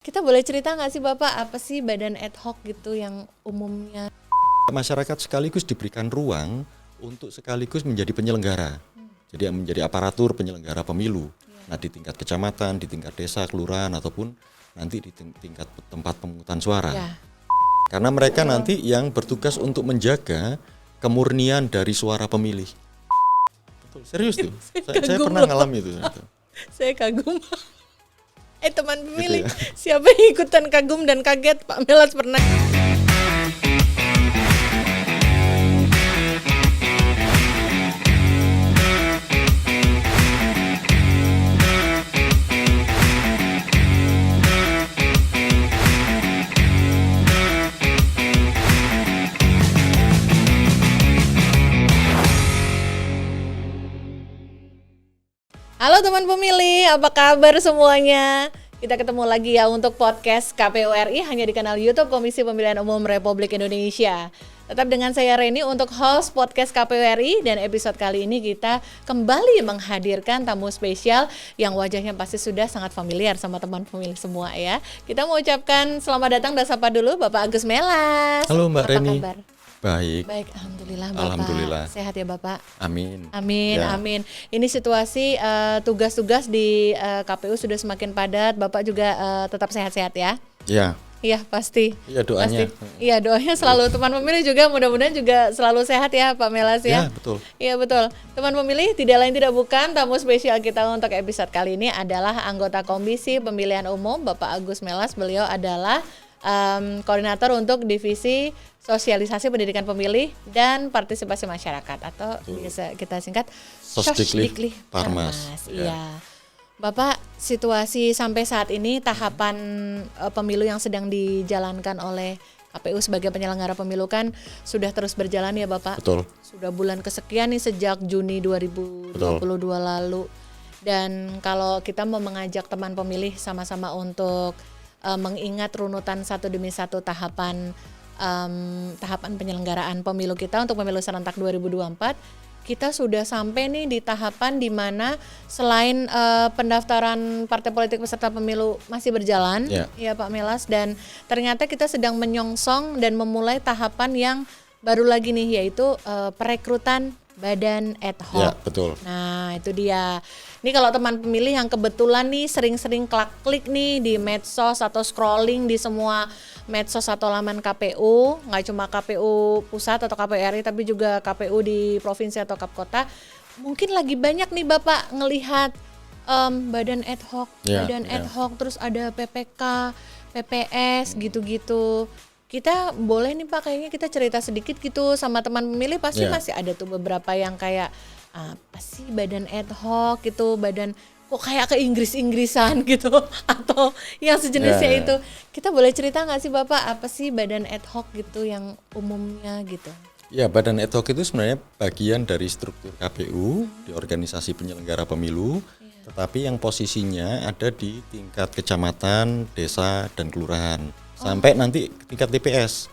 Kita boleh cerita nggak sih Bapak, apa sih badan ad hoc gitu yang umumnya? Masyarakat sekaligus diberikan ruang untuk sekaligus menjadi penyelenggara. Jadi menjadi aparatur penyelenggara pemilu. Nah, di tingkat kecamatan, di tingkat desa, kelurahan ataupun nanti di tingkat tempat pemungutan suara. Ya. Karena mereka nanti yang bertugas untuk menjaga kemurnian dari suara pemilih. Betul, serius tuh. Saya pernah ngalami itu. Saya kagum. Teman pemilih, Gitu ya. siapa yang ikutan kagum dan kaget? Pak Melas pernah. Halo teman pemilih, apa kabar semuanya? Kita ketemu lagi ya untuk podcast KPU RI hanya di kanal YouTube Komisi Pemilihan Umum Republik Indonesia. Tetap dengan saya Reni untuk host podcast KPU RI, dan episode kali ini kita kembali menghadirkan tamu spesial yang wajahnya pasti sudah sangat familiar sama teman pemilih semua ya. Kita mau ucapkan selamat datang dan sapa dulu Bapak Agus Melas. Halo Mbak Reni. Apa kabar? Baik, Alhamdulillah Bapak. Alhamdulillah. Sehat ya Bapak? amin. Amin, Ya. amin. Ini situasi tugas-tugas di KPU sudah semakin padat. Bapak juga tetap sehat-sehat ya? Ya, Iya pasti. iya doanya. Pasti. Iya doanya selalu. Teman pemilih juga mudah-mudahan juga selalu sehat ya Pak Melas ya? Ya, betul. Iya betul. Teman pemilih tidak lain tidak bukan tamu spesial kita untuk episode kali ini adalah anggota Komisi Pemilihan Umum Bapak Agus Melas. Beliau adalah koordinator untuk divisi sosialisasi pendidikan pemilih dan partisipasi masyarakat atau biasa kita singkat Sosdikli Parmas. Iya. Bapak, situasi sampai saat ini tahapan pemilu yang sedang dijalankan oleh KPU sebagai penyelenggara pemilu kan sudah terus berjalan ya Bapak? Betul. Sudah bulan kesekian nih sejak Juni 2022 lalu. Dan kalau kita mau mengajak teman pemilih sama-sama untuk mengingat runutan satu demi satu tahapan penyelenggaraan pemilu kita untuk pemilu serentak 2024, kita sudah sampai nih di tahapan di mana selain pendaftaran partai politik peserta pemilu masih berjalan, ya Pak Melas, dan ternyata kita sedang menyongsong dan memulai tahapan yang baru lagi nih, yaitu perekrutan badan ad hoc. Ya, betul. Nah, itu dia. Ini kalau teman pemilih yang kebetulan nih sering-sering klik nih di medsos atau scrolling di semua medsos atau laman KPU, nggak cuma KPU pusat atau KPU RI tapi juga KPU di provinsi atau kap kota, mungkin lagi banyak nih Bapak ngelihat badan ad hoc, ad hoc, terus ada PPK, PPS gitu-gitu. Kita boleh nih Pak, kayaknya kita cerita sedikit gitu sama teman pemilih, pasti masih ada tuh beberapa yang kayak apa sih badan ad hoc gitu, badan kok kayak ke Inggris-Inggrisan gitu atau yang sejenisnya itu. Kita boleh cerita nggak sih Bapak, apa sih badan ad hoc gitu yang umumnya gitu? Ya, badan ad hoc itu sebenarnya bagian dari struktur KPU di organisasi penyelenggara pemilu, tetapi yang posisinya ada di tingkat kecamatan, desa, dan kelurahan, sampai nanti tingkat TPS.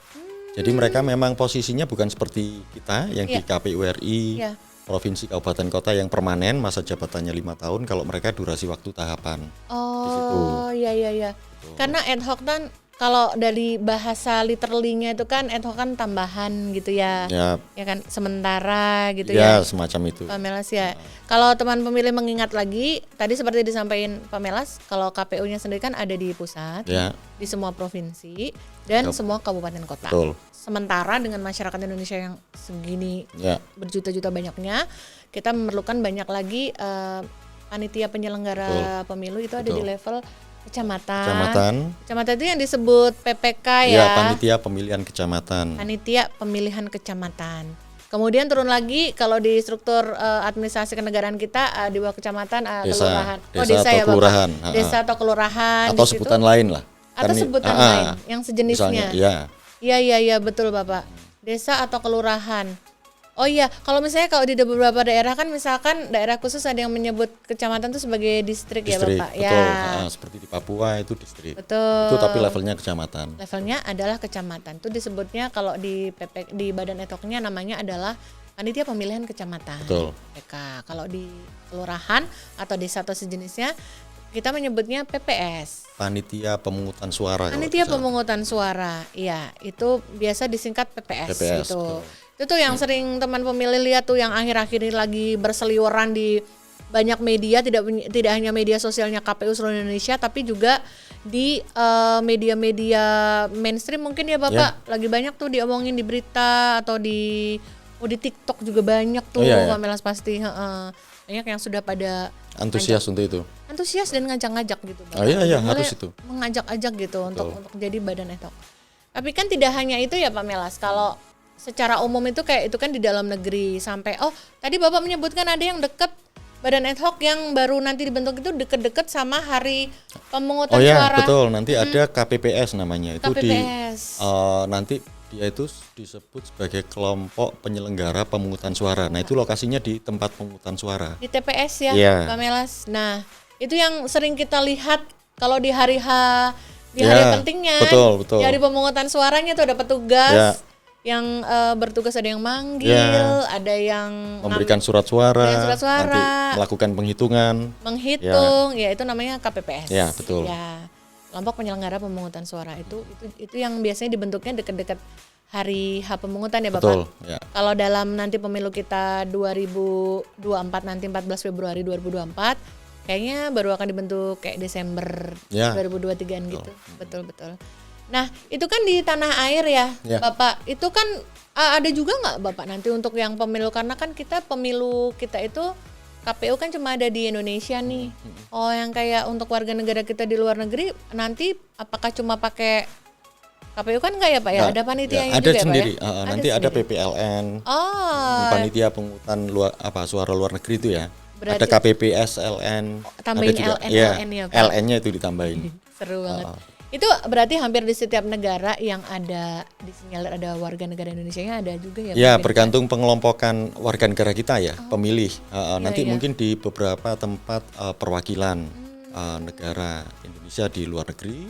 Jadi mereka memang posisinya bukan seperti kita yang di KPU RI, provinsi, kabupaten, kota yang permanen masa jabatannya 5 tahun, kalau mereka durasi waktu tahapan. Oh, iya. Karena ad hoc kan kalau dari bahasa literally-nya itu kan ad hoc kan tambahan gitu ya. Ya kan, sementara gitu ya. Ya, semacam itu. Pak Melas ya. Kalau teman pemilih mengingat lagi, tadi seperti disampaikan Pak Melas, kalau KPU-nya sendiri kan ada di pusat, di semua provinsi dan semua kabupaten kota. Betul. Sementara dengan masyarakat Indonesia yang segini berjuta-juta banyaknya, kita memerlukan banyak lagi panitia penyelenggara pemilu itu ada di level kecamatan. Kecamatan itu yang disebut PPK ya. Iya, panitia pemilihan kecamatan. Panitia pemilihan kecamatan. Kemudian turun lagi kalau di struktur administrasi kenegaraan kita di bawah kecamatan, kelurahan. Desa atau ya kelurahan. Bapak. Desa atau kelurahan. Atau sebutan lain lah. Atau sebutan lain yang sejenisnya. Misalnya, Iya betul Bapak. Desa atau kelurahan. Oh iya, kalau misalnya kalau di beberapa daerah kan, misalkan daerah khusus ada yang menyebut kecamatan itu sebagai distrik ya Bapak. Betul. Seperti di Papua itu distrik. Betul. Itu tapi levelnya kecamatan. Levelnya adalah kecamatan. Itu disebutnya kalau di di badan ad hoc-nya namanya adalah panitia pemilihan kecamatan. Betul. PK. Kalau di kelurahan atau desa atau sejenisnya kita menyebutnya PPS. Panitia Pemungutan Suara. Panitia Pemungutan Suara, iya itu biasa disingkat PPS, gitu. betul. Itu tuh yang sering teman pemilih lihat tuh yang akhir-akhir ini lagi berseliweran di banyak media, tidak hanya media sosialnya KPU seluruh Indonesia, tapi juga di media-media mainstream mungkin ya Bapak, lagi banyak tuh diomongin di berita atau di TikTok juga banyak tuh, Pak Melas pasti, banyak yang sudah pada antusias untuk itu. Antusias dan ngajak-ngajak gitu Bapak. Oh iya harus itu. Mengajak-ajak gitu untuk jadi badan ad hoc. Tapi kan tidak hanya itu ya Pak Melas. Kalau secara umum itu kayak itu kan di dalam negeri sampai tadi Bapak menyebutkan ada yang dekat badan ad hoc yang baru nanti dibentuk itu deket-deket sama hari pemungutan suara. Oh iya betul, nanti ada KPPS namanya. Itu KPPS. Nanti dia itu disebut sebagai kelompok penyelenggara pemungutan suara. Nah itu lokasinya di tempat pemungutan suara. Di TPS ya Pak Melas. Nah itu yang sering kita lihat kalau di hari hari pentingnya, betul. di hari pemungutan suaranya tuh ada petugas yang bertugas, ada yang manggil, ada yang memberikan surat suara, nanti melakukan menghitung, ya itu namanya KPPS. Ya betul. Ya, kelompok penyelenggara pemungutan suara itu yang biasanya dibentuknya dekat-dekat hari H pemungutan ya Bapak. Betul. Ya. Kalau dalam nanti pemilu kita 2024 nanti 14 Februari 2024, kayaknya baru akan dibentuk kayak Desember 2023an gitu. Betul. Nah itu kan di tanah air ya Bapak, itu kan ada juga nggak Bapak nanti untuk yang pemilu, karena kan pemilu kita itu KPU kan cuma ada di Indonesia nih. Yang kayak untuk warga negara kita di luar negeri nanti apakah cuma pakai KPU kan enggak ya Pak ya? Ada panitianya ada juga sendiri. Pak ya? Nanti ada PPLN. Panitia Pemungutan suara luar negeri itu ya. Berarti ada KPPS LN. Tambahin ada juga, LN ya Pak. LN-nya itu ditambahin. Seru banget. Itu berarti hampir di setiap negara yang ada disinyalir ada warga negara Indonesianya ada juga ya? Ya bergantung pengelompokan warga negara kita ya, pemilih. Nanti mungkin di beberapa tempat perwakilan negara Indonesia di luar negeri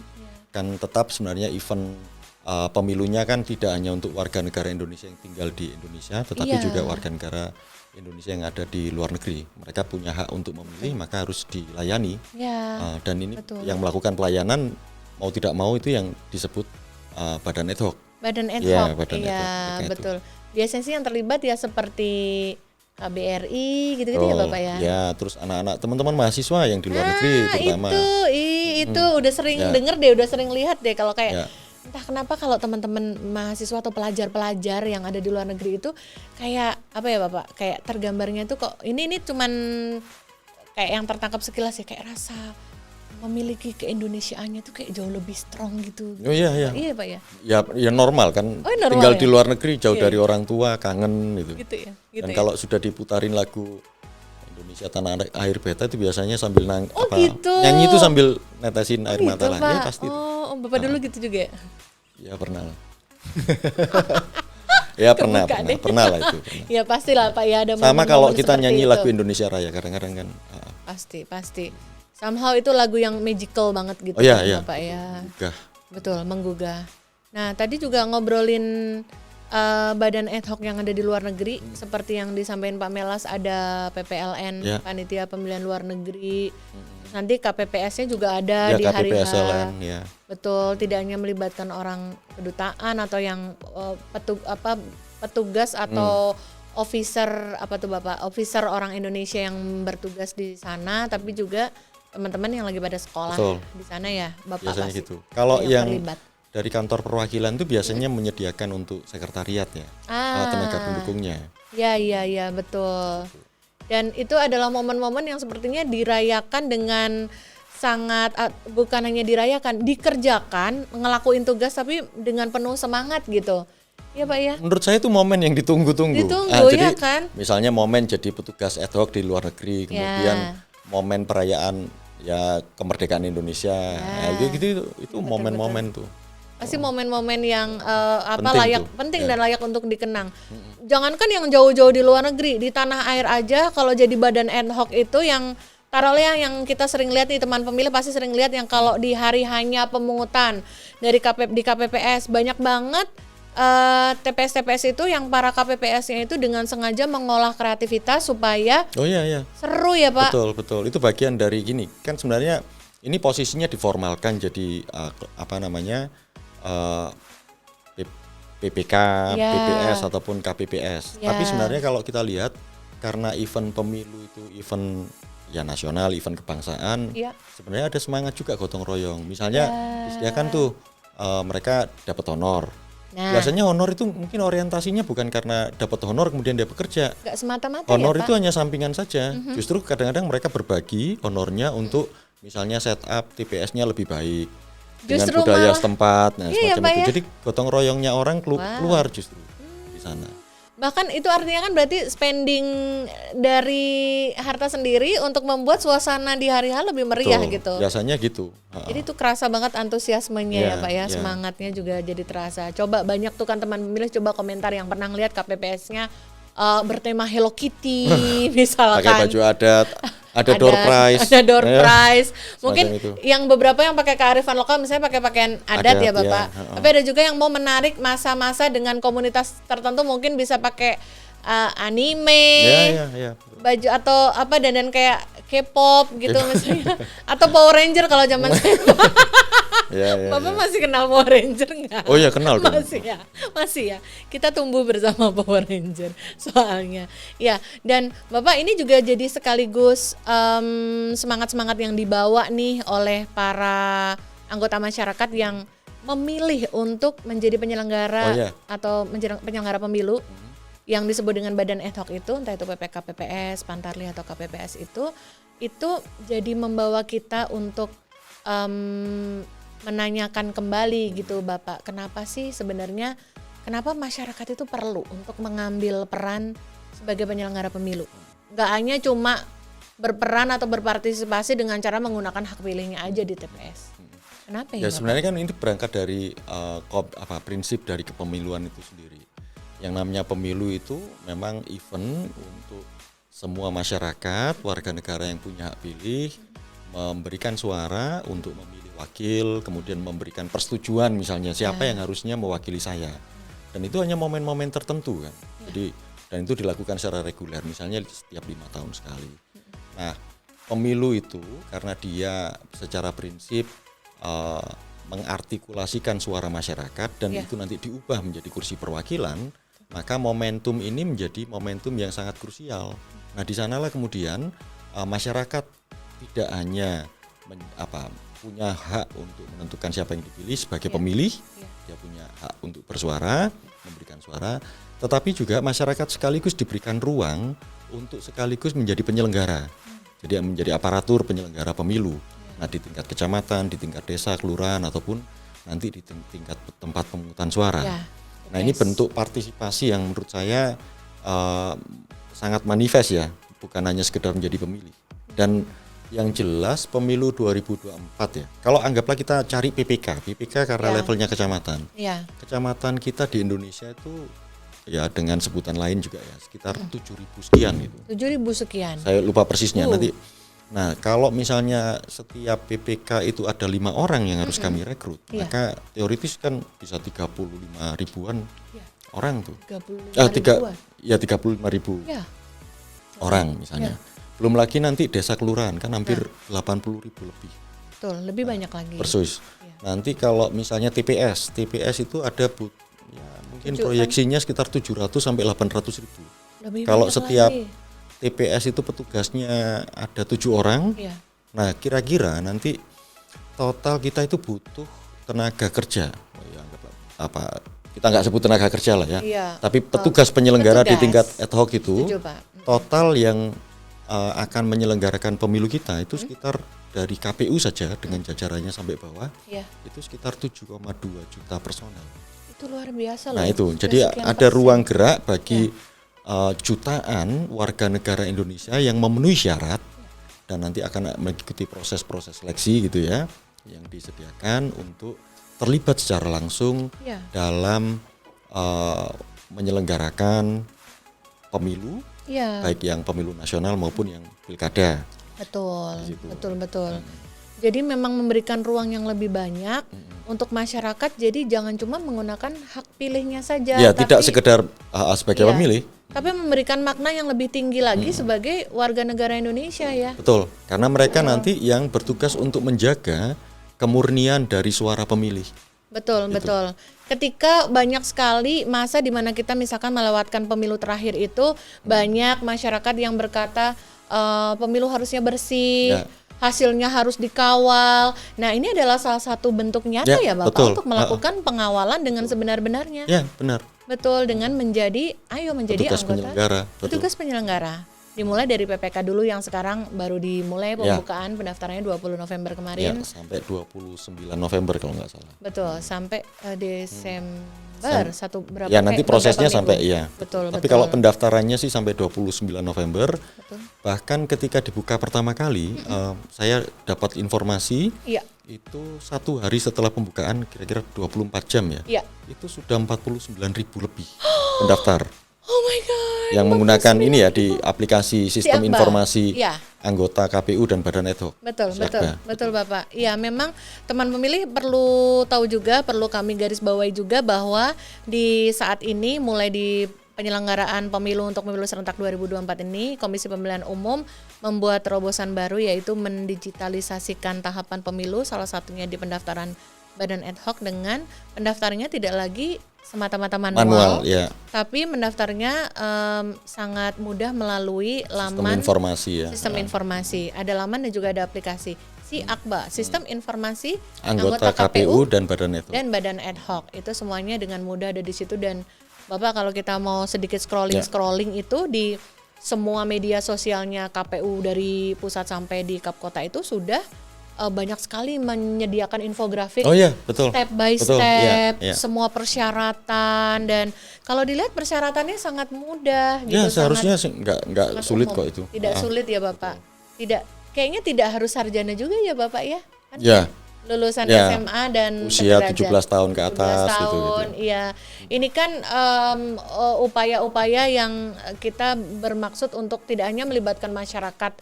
kan tetap sebenarnya event pemilunya kan tidak hanya untuk warga negara Indonesia yang tinggal di Indonesia, tetapi juga warga negara Indonesia yang ada di luar negeri. Mereka punya hak untuk memilih, maka harus dilayani. Dan ini yang melakukan pelayanan mau tidak mau itu yang disebut badan ad hoc. Badan ad hoc, iya betul. Biasanya sih yang terlibat ya seperti KBRI gitu-gitu ya Bapak ya. Ya, terus anak-anak teman-teman mahasiswa yang di luar negeri terutama. Itu udah sering denger deh, udah sering lihat deh kalau kayak entah kenapa kalau teman-teman mahasiswa atau pelajar-pelajar yang ada di luar negeri itu kayak apa ya Bapak? Kayak tergambarnya tuh kok ini cuman kayak yang tertangkap sekilas ya, kayak rasa memiliki keindonesiaannya tuh kayak jauh lebih strong gitu. Oh iya. Iya Pak ya. Ya normal kan. Normal, tinggal di luar negeri jauh dari orang tua, kangen gitu. Gitu ya. Dan kalau sudah diputarin lagu Indonesia Tanah Air Beta itu biasanya sambil gitu. nyanyi itu sambil netesin air mata lah. Ya pasti. Bapak dulu gitu juga ya? Ya pernah. Ya pernah lah itu. Ya pastilah Pak ya, ada sama kalau kita nyanyi itu. Lagu Indonesia Raya kadang-kadang kan. Pasti. Somehow itu lagu yang magical banget gitu Pak ya. Menggugah. Betul, menggugah. Nah tadi juga ngobrolin badan ad hoc yang ada di luar negeri, seperti yang disampaikan Pak Melas, ada PPLN, Panitia Pemilihan Luar Negeri. Nanti KPPS-nya juga ada di hari H. Betul, tidak hanya melibatkan orang kedutaan atau yang petugas atau officer officer orang Indonesia yang bertugas di sana, tapi juga teman-teman yang lagi pada sekolah di sana ya Bapak. Biasanya gitu. Kalau yang terlibat dari kantor perwakilan itu biasanya menyediakan untuk sekretariat ya, tenaga pendukungnya. Ya betul. Dan itu adalah momen-momen yang sepertinya dirayakan dengan sangat, bukan hanya dirayakan, dikerjakan, ngelakuin tugas tapi dengan penuh semangat gitu. Iya Pak ya. Menurut saya itu momen yang ditunggu-tunggu. Jadi, kan? Misalnya momen jadi petugas ad hoc di luar negeri, kemudian momen perayaan kemerdekaan Indonesia. Itu momen-momen tuh. Pasti momen-momen yang penting dan layak untuk dikenang. Jangankan yang jauh-jauh di luar negeri, di tanah air aja kalau jadi badan ad hoc itu yang taruhlah yang kita sering lihat nih, teman pemilih pasti sering lihat yang kalau di hari hanya pemungutan di KPPS banyak banget TPS-TPS itu yang para KPPS-nya itu dengan sengaja mengolah kreativitas supaya Oh iya. seru ya Pak. Betul. Itu bagian dari gini. Kan sebenarnya ini posisinya diformalkan jadi apa namanya PPK, Ya. PPS ataupun KPPS. Ya. Tapi sebenarnya kalau kita lihat karena event pemilu itu event ya nasional, event kebangsaan, Ya. sebenarnya ada semangat juga gotong royong. Misalnya disediakan tuh mereka dapat honor. Nah, Biasanya honor itu mungkin orientasinya bukan karena dapat honor kemudian dia bekerja. nggak semata-mata Honor ya Pak. itu hanya sampingan saja. Justru kadang-kadang mereka berbagi honornya untuk misalnya setup TPS-nya lebih baik dengan Justru budaya malah- setempat, nah Iya, semacam Pak, itu. ya. Jadi gotong royongnya orang Wow. keluar justru di sana. Bahkan itu artinya kan berarti spending dari harta sendiri untuk membuat suasana di hari H lebih meriah Betul, gitu. biasanya gitu. Jadi itu kerasa banget antusiasmenya ya Iya, Pak ya, iya. semangatnya juga jadi terasa. Coba banyak tuh kan teman pemilih coba komentar yang pernah lihat KPPS-nya bertema Hello Kitty misalkan. Pakai baju adat, ada door prize. Ada door ya. prize. Mungkin Semacam itu. yang beberapa yang pakai kearifan lokal misalnya pakai pakaian adat Adat, ya Bapak. ya, heeh. Tapi ada juga yang mau menarik masa-masa dengan komunitas tertentu mungkin bisa pakai anime. Ya. Baju atau apa dandan kayak K-pop gitu misalnya. Atau Power Ranger kalau zaman saya. Ya. Bapak masih kenal Power Ranger nggak? Oh iya, kenal dong. Masih ya. Kita tumbuh bersama Power Ranger soalnya. Ya, dan Bapak ini juga jadi sekaligus semangat-semangat yang dibawa nih oleh para anggota masyarakat yang memilih untuk menjadi penyelenggara Oh, iya. atau menjadi penyelenggara pemilu yang disebut dengan badan ad hoc itu, entah itu PPK, PPS, Pantarlih atau KPPS itu jadi membawa kita untuk menanyakan kembali gitu Bapak, kenapa sih sebenarnya kenapa masyarakat itu perlu untuk mengambil peran sebagai penyelenggara pemilu? Nggak hanya cuma berperan atau berpartisipasi dengan cara menggunakan hak pilihnya aja di TPS. Kenapa ya Ya Bapak? sebenarnya kan ini berangkat dari prinsip dari kepemiluan itu sendiri. Yang namanya pemilu itu memang event untuk semua masyarakat, warga negara yang punya hak pilih, memberikan suara untuk memilih wakil, kemudian memberikan persetujuan misalnya siapa yang harusnya mewakili saya. Dan itu hanya momen-momen tertentu kan. Jadi dan itu dilakukan secara reguler, misalnya setiap 5 tahun sekali. Nah, pemilu itu karena dia secara prinsip mengartikulasikan suara masyarakat dan itu nanti diubah menjadi kursi perwakilan, maka momentum ini menjadi momentum yang sangat krusial. Nah, di sanalah kemudian masyarakat tidak hanya punya hak untuk menentukan siapa yang dipilih sebagai pemilih, dia punya hak untuk bersuara, memberikan suara, tetapi juga masyarakat sekaligus diberikan ruang untuk sekaligus menjadi penyelenggara. Jadi menjadi aparatur penyelenggara pemilu. Nah, di tingkat kecamatan, di tingkat desa, kelurahan ataupun nanti di tingkat tempat pemungutan suara. Nah, ini bentuk partisipasi yang menurut saya sangat manifest ya, bukan hanya sekedar menjadi pemilih. Dan yang jelas pemilu 2024 ya. Kalau anggaplah kita cari PPK karena levelnya kecamatan. Kecamatan kita di Indonesia itu ya dengan sebutan lain juga ya sekitar 7.000 sekian itu. 7.000 sekian. Saya lupa persisnya nanti. Nah, kalau misalnya setiap PPK itu ada 5 orang yang harus kami rekrut, maka teoritis kan bisa 35 ribuan orang tuh. 35 ribu orang misalnya. Belum lagi nanti desa kelurahan kan hampir 80 ribu lebih. Betul, lebih banyak lagi. Persis. Nanti kalau misalnya TPS itu ada mungkin proyeksinya sekitar 700 sampai 800 ribu. Kalau setiap TPS itu petugasnya ada 7 orang. Nah, kira-kira nanti total kita itu butuh tenaga kerja. Kita nggak sebut tenaga kerja lah ya. Tapi petugas penyelenggara di tingkat ad hoc itu total yang akan menyelenggarakan pemilu kita itu sekitar dari KPU saja dengan jajarannya sampai bawah itu sekitar 7,2 juta personel. Itu luar biasa loh. Nah itu, jadi ada ruang gerak bagi jutaan warga negara Indonesia yang memenuhi syarat dan nanti akan mengikuti proses-proses seleksi gitu ya, yang disediakan untuk terlibat secara langsung dalam menyelenggarakan pemilu, baik yang pemilu nasional maupun yang pilkada. Betul. Jadi memang memberikan ruang yang lebih banyak untuk masyarakat. Jadi jangan cuma menggunakan hak pilihnya saja. Ya, tidak sekedar sebagai Iya, pemilih. tapi memberikan makna yang lebih tinggi lagi sebagai warga negara Indonesia ya. Betul, karena mereka nanti yang bertugas untuk menjaga kemurnian dari suara pemilih. Betul, betul. Ketika banyak sekali masa di mana kita misalkan melewatkan pemilu terakhir itu, banyak masyarakat yang berkata pemilu harusnya bersih, Ya. hasilnya harus dikawal. Nah, ini adalah salah satu bentuk nyata ya, Bapak, betul. untuk melakukan pengawalan dengan sebenar-benarnya. Ya, benar. Betul, dengan menjadi menjadi Petugas anggota penyelenggara, betul. petugas penyelenggara. Dimulai dari PPK dulu yang sekarang baru dimulai pembukaan pendaftarannya 20 November Ya, kemarin. sampai 29 November kalau nggak salah. Betul, sampai Desember berapa? Ya, nanti prosesnya beberapa sampai minggu. Betul, Tapi betul. kalau pendaftarannya sih sampai 29 November. Betul. Bahkan ketika dibuka pertama kali, saya dapat informasi Iya, itu 1 hari setelah pembukaan kira-kira 24 jam ya. iya. Itu sudah 49.000 lebih pendaftar. Oh my god. Yang menggunakan ini ya di aplikasi sistem Akba. informasi Iya. anggota KPU dan Badan ad hoc. Betul, Si betul, Akba. betul Bapak. Iya, memang teman pemilih perlu tahu juga, perlu kami garis bawahi juga bahwa di saat ini mulai di penyelenggaraan pemilu untuk pemilu serentak 2024 ini, Komisi Pemilihan Umum membuat terobosan baru yaitu mendigitalisasikan tahapan pemilu, salah satunya di pendaftaran Badan ad hoc dengan pendaftarannya tidak lagi semata-mata manual, Ya. tapi mendaftarnya sangat mudah melalui Sistem laman informasi ya. sistem informasi. Ada laman dan juga ada aplikasi. Si Akba, sistem informasi Anggota KPU dan Badan ad hoc. dan Badan ad hoc. Itu semuanya dengan mudah ada di situ. Dan Bapak kalau kita mau sedikit scrolling itu di semua media sosialnya KPU dari pusat sampai di kap kota itu sudah banyak sekali menyediakan infografik Oh iya, betul. step by Betul, step, iya. semua persyaratan, dan kalau dilihat persyaratannya sangat mudah Ya, gitu, seharusnya sangat sih nggak sulit umum. kok itu. Tidak sulit ya Bapak. Tidak, kayaknya tidak harus sarjana juga ya Bapak ya. Kan Ya, lulusan Ya. SMA dan usia sederajat. 17 tahun ke 17 atas gitu. tahun, iya. Ini kan upaya-upaya yang kita bermaksud untuk tidak hanya melibatkan masyarakat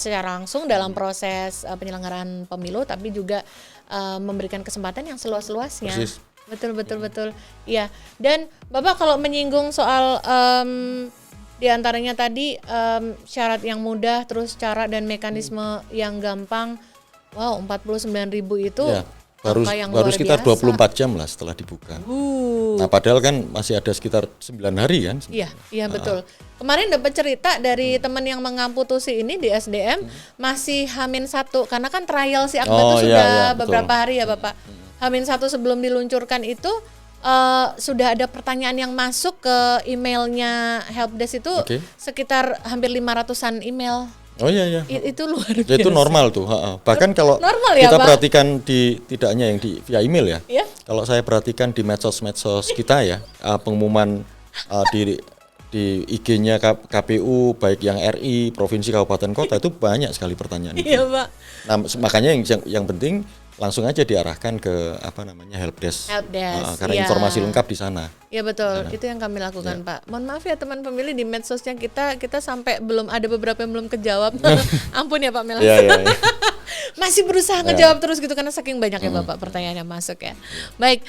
secara langsung dalam proses penyelenggaraan pemilu, tapi juga memberikan kesempatan yang seluas-luasnya. Persis. Betul. Iya. Dan Bapak kalau menyinggung soal di antaranya tadi syarat yang mudah, terus cara dan mekanisme yang gampang. Wow, 49.000 itu Ya, baru angka yang baru luar sekitar biasa. 24 jam lah setelah dibuka. Nah, padahal kan masih ada sekitar 9 hari kan. Iya betul. Kemarin dapat cerita dari teman yang mengamputusi ini di SDM masih H-1 karena kan trial si Akbar Oh, itu iya, sudah iya, beberapa betul. hari ya Bapak. H-1 sebelum diluncurkan itu sudah ada pertanyaan yang masuk ke emailnya helpdesk itu Oke. sekitar hampir 500-an email. Oh iya. Itu luar Ya, biasa. itu normal tuh. Bahkan kalau Normal ya, kita Pak? perhatikan tidak hanya yang via email ya. Iya. Kalau saya perhatikan di medsos kita ya, pengumuman di IG-nya KPU baik yang RI, provinsi, kabupaten, kota itu banyak sekali pertanyaan itu. Iya Pak. Nah, makanya yang penting langsung aja diarahkan ke helpdesk. Helpdesk, Karena iya. informasi lengkap di sana. Ya betul, itu yang kami lakukan Pak. Mohon maaf ya teman pemilih, di medsosnya kita sampai belum ada beberapa yang belum kejawab. Ampun ya Pak Melas. Iya. Masih berusaha ngejawab terus gitu karena saking banyak ya Bapak pertanyaan yang masuk ya. Baik,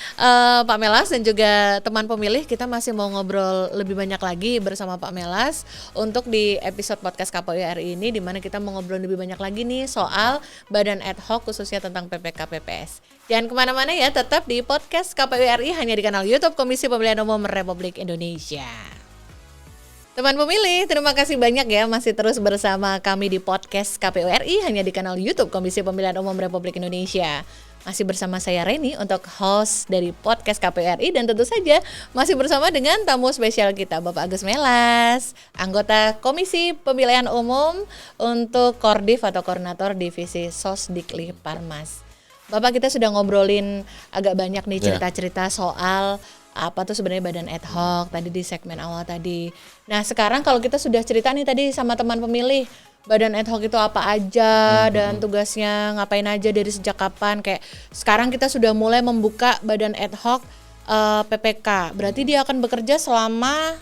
Pak Melas dan juga teman pemilih, kita masih mau ngobrol lebih banyak lagi bersama Pak Melas untuk di episode podcast KPU RI ini, di mana kita mau ngobrol lebih banyak lagi nih soal Badan ad hoc khususnya tentang PPK PPS. Jangan kemana-mana ya, tetap di podcast KPU RI hanya di kanal YouTube Komisi Pemilihan Umum Republik Indonesia. Teman pemilih, terima kasih banyak ya masih terus bersama kami di podcast KPU RI hanya di kanal YouTube Komisi Pemilihan Umum Republik Indonesia. Masih bersama saya Reni untuk host dari podcast KPU RI, dan tentu saja masih bersama dengan tamu spesial kita Bapak Agus Melas, anggota Komisi Pemilihan Umum untuk Kordif atau Koordinator Divisi Sosdikli Parmas. Bapak, kita sudah ngobrolin agak banyak nih cerita-cerita soal apa tuh sebenarnya Badan ad hoc tadi di segmen awal tadi. Nah, sekarang kalau kita sudah cerita nih tadi sama teman pemilih, Badan ad hoc itu apa aja dan tugasnya ngapain aja dari sejak kapan, kayak sekarang kita sudah mulai membuka Badan ad hoc PPK. Berarti dia akan bekerja selama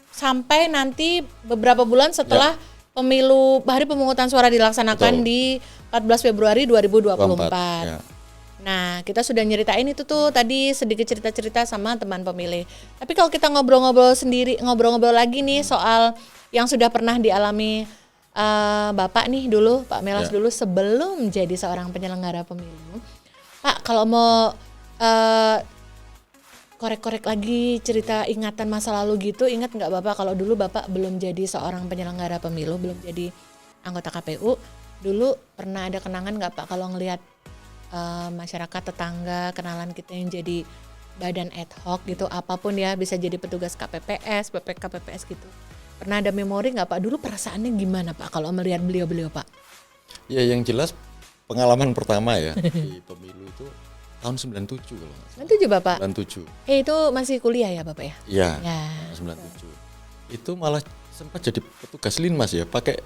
sampai nanti beberapa bulan setelah pemilu hari pemungutan suara dilaksanakan Betul. di 14 Februari 2024. 24, ya. Nah, kita sudah nyeritain itu tuh tadi sedikit cerita-cerita sama teman pemilih. Tapi kalau kita ngobrol-ngobrol lagi nih soal yang sudah pernah dialami Bapak nih dulu, Pak Melas Ya. dulu sebelum jadi seorang penyelenggara pemilu. Pak, kalau mau korek-korek lagi cerita ingatan masa lalu gitu, ingat nggak Bapak kalau dulu Bapak belum jadi seorang penyelenggara pemilu, belum jadi anggota KPU, dulu pernah ada kenangan nggak Pak kalau ngelihat masyarakat tetangga, kenalan kita yang jadi badan ad hoc gitu, apapun ya, bisa jadi petugas KPPS, KPPS gitu. Pernah ada memori nggak Pak? Dulu perasaannya gimana Pak kalau melihat beliau-beliau Pak? Ya yang jelas pengalaman pertama ya di pemilu itu tahun 97 kalau nggak salah. 97 Bapak? 97. Itu masih kuliah ya Bapak ya? Iya, Ya. 97. Itu malah sempat jadi petugas linmas ya, pakai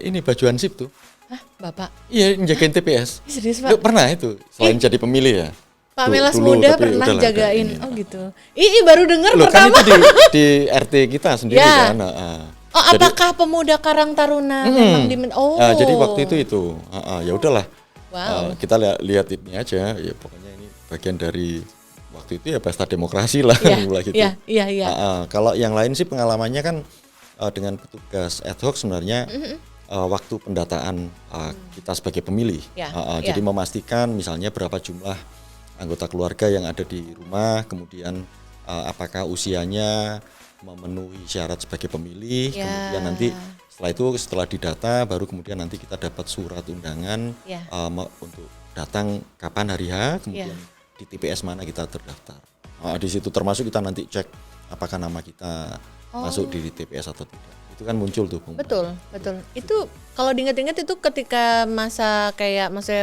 ini baju hansip tuh. Hah, Bapak? Iya, njagain TPS. Ih, serius Lu Pak? pernah itu selain jadi pemilih ya. Pak Du- Melas dulu, muda tapi pernah udahlah, jagain, ini. oh gitu. Ih, baru dengar Loh, kan pertama. itu di RT kita sendiri Ya. kan. Oh, Jadi- apakah pemuda Karang Taruna memang oh. Nah, jadi waktu itu. Ya udahlah. Wow. Kita lihat ini aja. Ya pokoknya ini bagian dari waktu itu ya pesta demokrasi lah Iya, mulai gitu. iya. Kalau yang lain sih pengalamannya kan dengan petugas ad hoc sebenarnya waktu pendataan kita sebagai pemilih. Ya, Jadi memastikan misalnya berapa jumlah anggota keluarga yang ada di rumah, kemudian apakah usianya memenuhi syarat sebagai pemilih, Ya. kemudian nanti setelah didata baru kemudian nanti kita dapat surat undangan Ya. untuk datang kapan hari H, kemudian di TPS mana kita terdaftar. Di situ termasuk kita nanti cek apakah nama kita masuk di TPS atau tidak. Itu kan muncul tuh. Betul. Itu kalau diingat-ingat itu ketika masa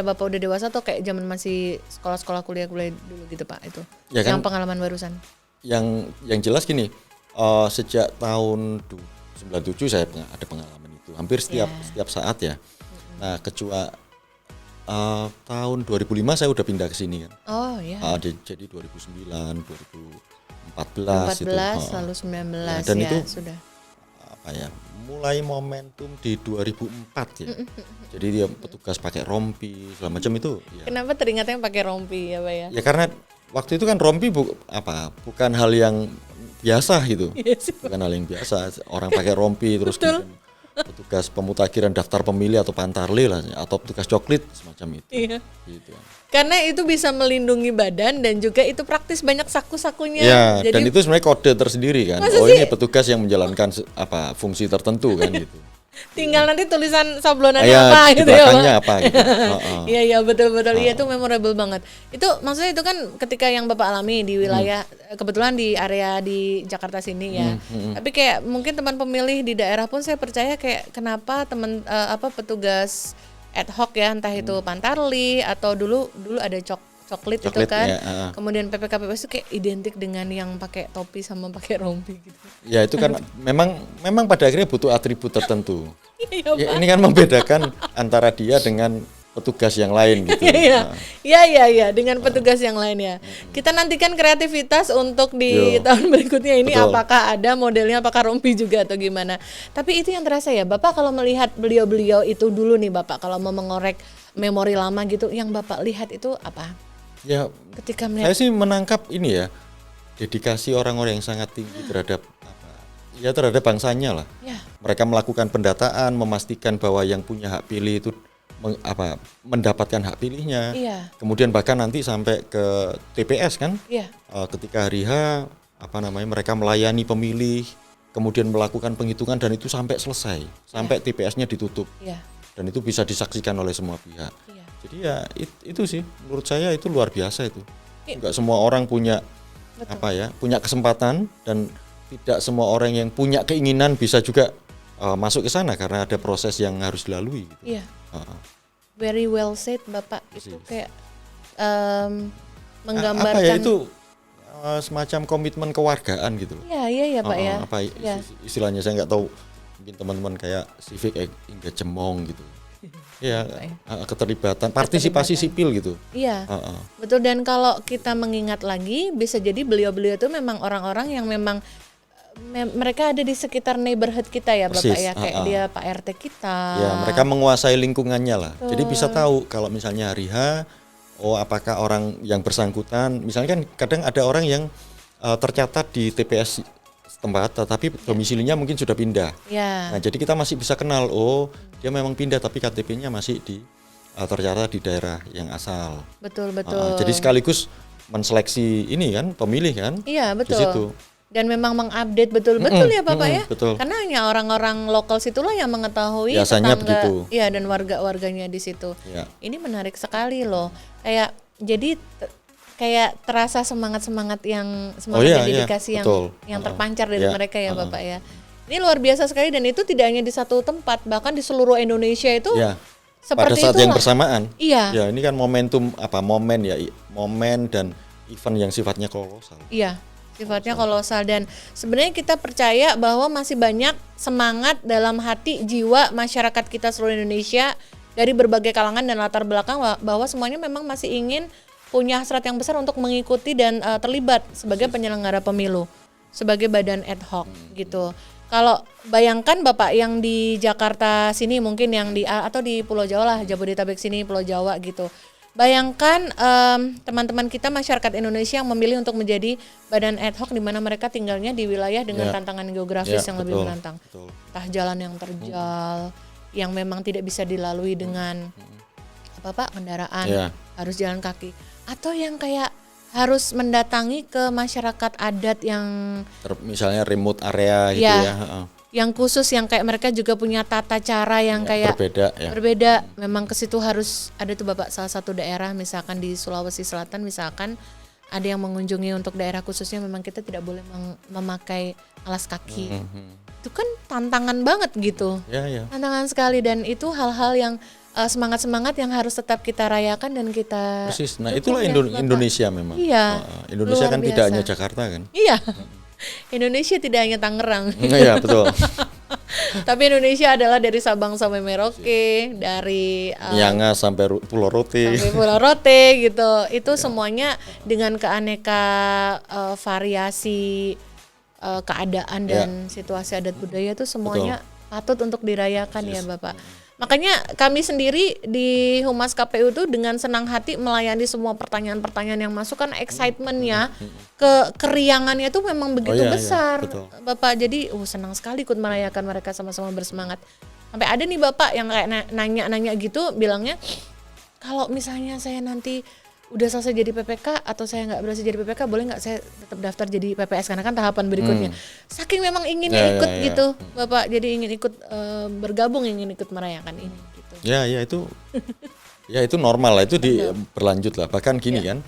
Bapak udah dewasa atau kayak zaman masih sekolah-sekolah kuliah dulu gitu Pak itu. Ya yang kan? pengalaman barusan. Yang jelas gini, sejak tahun 97 saya ada pengalaman itu. Hampir setiap saat ya. Nah, tahun 2005 saya udah pindah ke sini kan. Oh iya. Jadi 2009, 2014 itu. 14 lalu 19 dan ya itu sudah. Mulai momentum di 2004 ya. Jadi dia petugas pakai rompi segala macam itu ya. Kenapa teringatnya pakai rompi ya Pak ya? Ya karena waktu itu kan rompi bukan hal yang biasa gitu. Yes. Bukan hal yang biasa. Orang pakai rompi terus kemudian petugas pemutakhiran daftar pemilih atau pantarle lah atau petugas coklit semacam itu. Iya. Gitu. Karena itu bisa melindungi badan dan juga itu praktis banyak saku-sakunya. Ya, Jadi dan itu sebenarnya kode tersendiri kan. Masa Ini petugas yang menjalankan fungsi tertentu kan gitu. tinggal nanti tulisan sablonannya Ya, apa di gitu ya belakangnya Pak. apa gitu. Iya betul. Iya itu memorable banget. Itu maksudnya itu kan ketika yang Bapak alami di wilayah kebetulan di area di Jakarta sini ya. Tapi kayak mungkin teman pemilih di daerah pun saya percaya kayak kenapa petugas ad hoc ya entah itu Pantarli atau dulu ada coklit itu kan. Ya, Kemudian PPKPS itu kayak identik dengan yang pakai topi sama pakai rompi gitu. Ya itu kan memang pada akhirnya butuh atribut tertentu. Iya, Ya, ini kan membedakan antara dia dengan petugas yang lain gitu. Iya, dengan petugas yang lainnya. Kita nantikan kreativitas untuk di tahun berikutnya ini. Betul. Apakah ada modelnya, apakah rompi juga atau gimana. Tapi itu yang terasa ya, Bapak kalau melihat beliau-beliau itu dulu nih Bapak, kalau mau mengorek memori lama gitu, yang Bapak lihat itu apa? Ya, Ketika saya melihat, sih menangkap ini ya, dedikasi orang-orang yang sangat tinggi terhadap bangsanya lah. ya, Mereka melakukan pendataan, memastikan bahwa yang punya hak pilih itu mendapatkan hak pilihnya. iya, Kemudian bahkan nanti sampai ke TPS kan, iya, ketika hari H mereka melayani pemilih, kemudian melakukan penghitungan dan itu sampai selesai, sampai TPS-nya ditutup iya, dan itu bisa disaksikan oleh semua pihak. iya. Jadi ya itu sih menurut saya itu luar biasa itu. Iya. Enggak semua orang punya punya kesempatan dan tidak semua orang yang punya keinginan bisa juga masuk ke sana karena ada proses yang harus dilalui gitu. Iya. Very well said Bapak. Itu kayak menggambarkan. Apa ya itu semacam komitmen kewargaan gitu loh. Iya Pak ya. Apa Ya. istilahnya saya nggak tahu, mungkin teman-teman kayak civic engagement gitu. Ya, keterlibatan, partisipasi sipil gitu. Iya, betul. Dan kalau kita mengingat lagi, bisa jadi beliau-beliau itu memang orang-orang yang memang mereka ada di sekitar neighborhood kita ya Bapak Persis, ya, kayak dia Pak RT kita. Ya, mereka menguasai lingkungannya lah. Jadi bisa tahu kalau misalnya hari H, oh apakah orang yang bersangkutan, misalnya kan kadang ada orang yang tercatat di TPS setempat, tetapi domisilinya mungkin sudah pindah. Ya. Nah, jadi kita masih bisa kenal, oh dia memang pindah tapi KTP-nya masih tercatat di daerah yang asal. Betul. Jadi sekaligus menseleksi ini kan pemilih kan? Iya, betul. Di situ. Dan memang mengupdate betul-betul ya Bapak ya. Betul. Karena hanya orang-orang lokal situlah yang mengetahui Biasanya tetangga, begitu. iya, dan warga-warganya di situ. Ya. Ini menarik sekali loh. Kayak terasa semangat yang dedikasi yang terpancar dari mereka ya Bapak ya. Ini luar biasa sekali, dan itu tidak hanya di satu tempat, bahkan di seluruh Indonesia itu pada seperti saat itulah. yang bersamaan. Iya. Ya, ini kan momen dan event yang sifatnya kolosal. Iya, sifatnya kolosal, dan sebenarnya kita percaya bahwa masih banyak semangat dalam hati jiwa masyarakat kita seluruh Indonesia dari berbagai kalangan dan latar belakang, bahwa semuanya memang masih ingin punya hasrat yang besar untuk mengikuti dan terlibat sebagai penyelenggara pemilu, sebagai badan ad hoc gitu. Kalau bayangkan Bapak yang di Jakarta sini, mungkin yang atau di Pulau Jawa lah, Jabodetabek sini, Pulau Jawa gitu. Bayangkan teman-teman kita masyarakat Indonesia yang memilih untuk menjadi badan ad hoc, di mana mereka tinggalnya di wilayah dengan tantangan geografis yang lebih menantang. Entah jalan yang terjal, yang memang tidak bisa dilalui dengan kendaraan, harus jalan kaki, atau yang kayak harus mendatangi ke masyarakat adat yang misalnya remote area gitu ya. Yang khusus, yang kayak mereka juga punya tata cara yang kayak berbeda. Memang ke situ harus ada tuh Bapak, salah satu daerah misalkan di Sulawesi Selatan misalkan ada yang mengunjungi untuk daerah khususnya, memang kita tidak boleh memakai alas kaki. Itu kan tantangan banget gitu. Tantangan sekali, dan itu hal-hal yang semangat-semangat yang harus tetap kita rayakan dan kita. Persis. Nah, itulah Indonesia memang. Iya. Indonesia kan tidak hanya Jakarta kan. Iya. Indonesia tidak hanya Tangerang. Iya, betul. Tapi Indonesia adalah dari Sabang sampai Merauke, dari Miangas sampai Pulau Rote. Gitu. Itu semuanya dengan keaneka variasi keadaan dan situasi adat budaya itu semuanya patut untuk dirayakan ya Bapak. Makanya kami sendiri di Humas KPU itu dengan senang hati melayani semua pertanyaan-pertanyaan yang masuk, kan excitementnya, keriangannya itu memang begitu besar Bapak. Jadi senang sekali ikut merayakan, mereka sama-sama bersemangat. Sampai ada nih Bapak yang kayak nanya-nanya gitu, bilangnya kalau misalnya saya nanti udah selesai jadi PPK atau saya nggak berhasil jadi PPK, boleh nggak saya tetap daftar jadi PPS, karena kan tahapan berikutnya. Saking memang inginnya ikut gitu Bapak, jadi ingin ikut bergabung, ingin ikut merayakan ini gitu. Itu normal lah, itu berlanjut lah. Bahkan gini kan,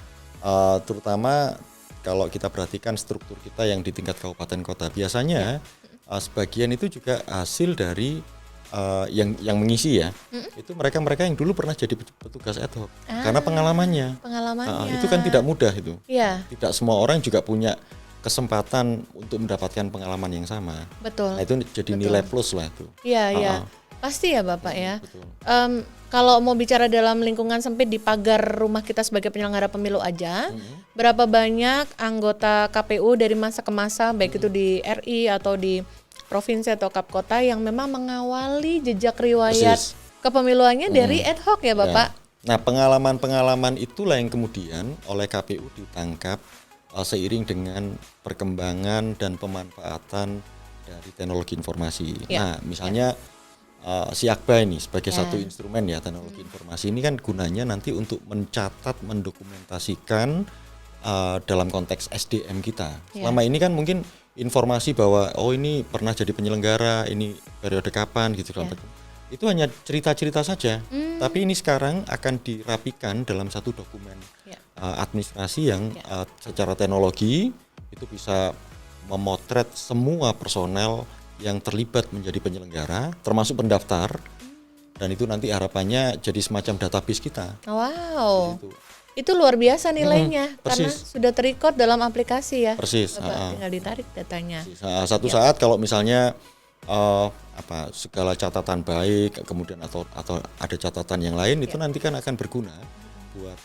terutama kalau kita perhatikan struktur kita yang di tingkat kabupaten kota, biasanya sebagian itu juga hasil dari yang mengisi ya, itu mereka yang dulu pernah jadi petugas ad hoc, karena pengalamannya. Itu kan tidak mudah itu. Tidak semua orang juga punya kesempatan untuk mendapatkan pengalaman yang sama. Betul. Nah, itu jadi nilai plus lah itu. Iya. Pasti ya Bapak ya. Kalau mau bicara dalam lingkungan sempit di pagar rumah kita sebagai penyelenggara pemilu aja, berapa banyak anggota KPU dari masa ke masa, baik itu di RI atau di provinsi atau kap kota, yang memang mengawali jejak riwayat kepemiluannya dari ad hoc ya Bapak. Nah, pengalaman-pengalaman itulah yang kemudian oleh KPU ditangkap seiring dengan perkembangan dan pemanfaatan dari teknologi informasi. Nah, misalnya Siakba ini sebagai satu instrumen ya, teknologi informasi ini kan gunanya nanti untuk mencatat, mendokumentasikan dalam konteks SDM kita. Selama ini kan mungkin informasi bahwa ini pernah jadi penyelenggara, ini periode kapan gitu kan. Itu hanya cerita-cerita saja. Tapi ini sekarang akan dirapikan dalam satu dokumen administrasi yang secara teknologi itu bisa memotret semua personel yang terlibat menjadi penyelenggara, termasuk pendaftar, dan itu nanti harapannya jadi semacam database kita. Wow. Itu luar biasa nilainya, karena sudah terrecord dalam aplikasi ya. Bapak tinggal ditarik datanya. Satu saat kalau misalnya segala catatan baik, kemudian atau ada catatan yang lain, itu nanti kan akan berguna buat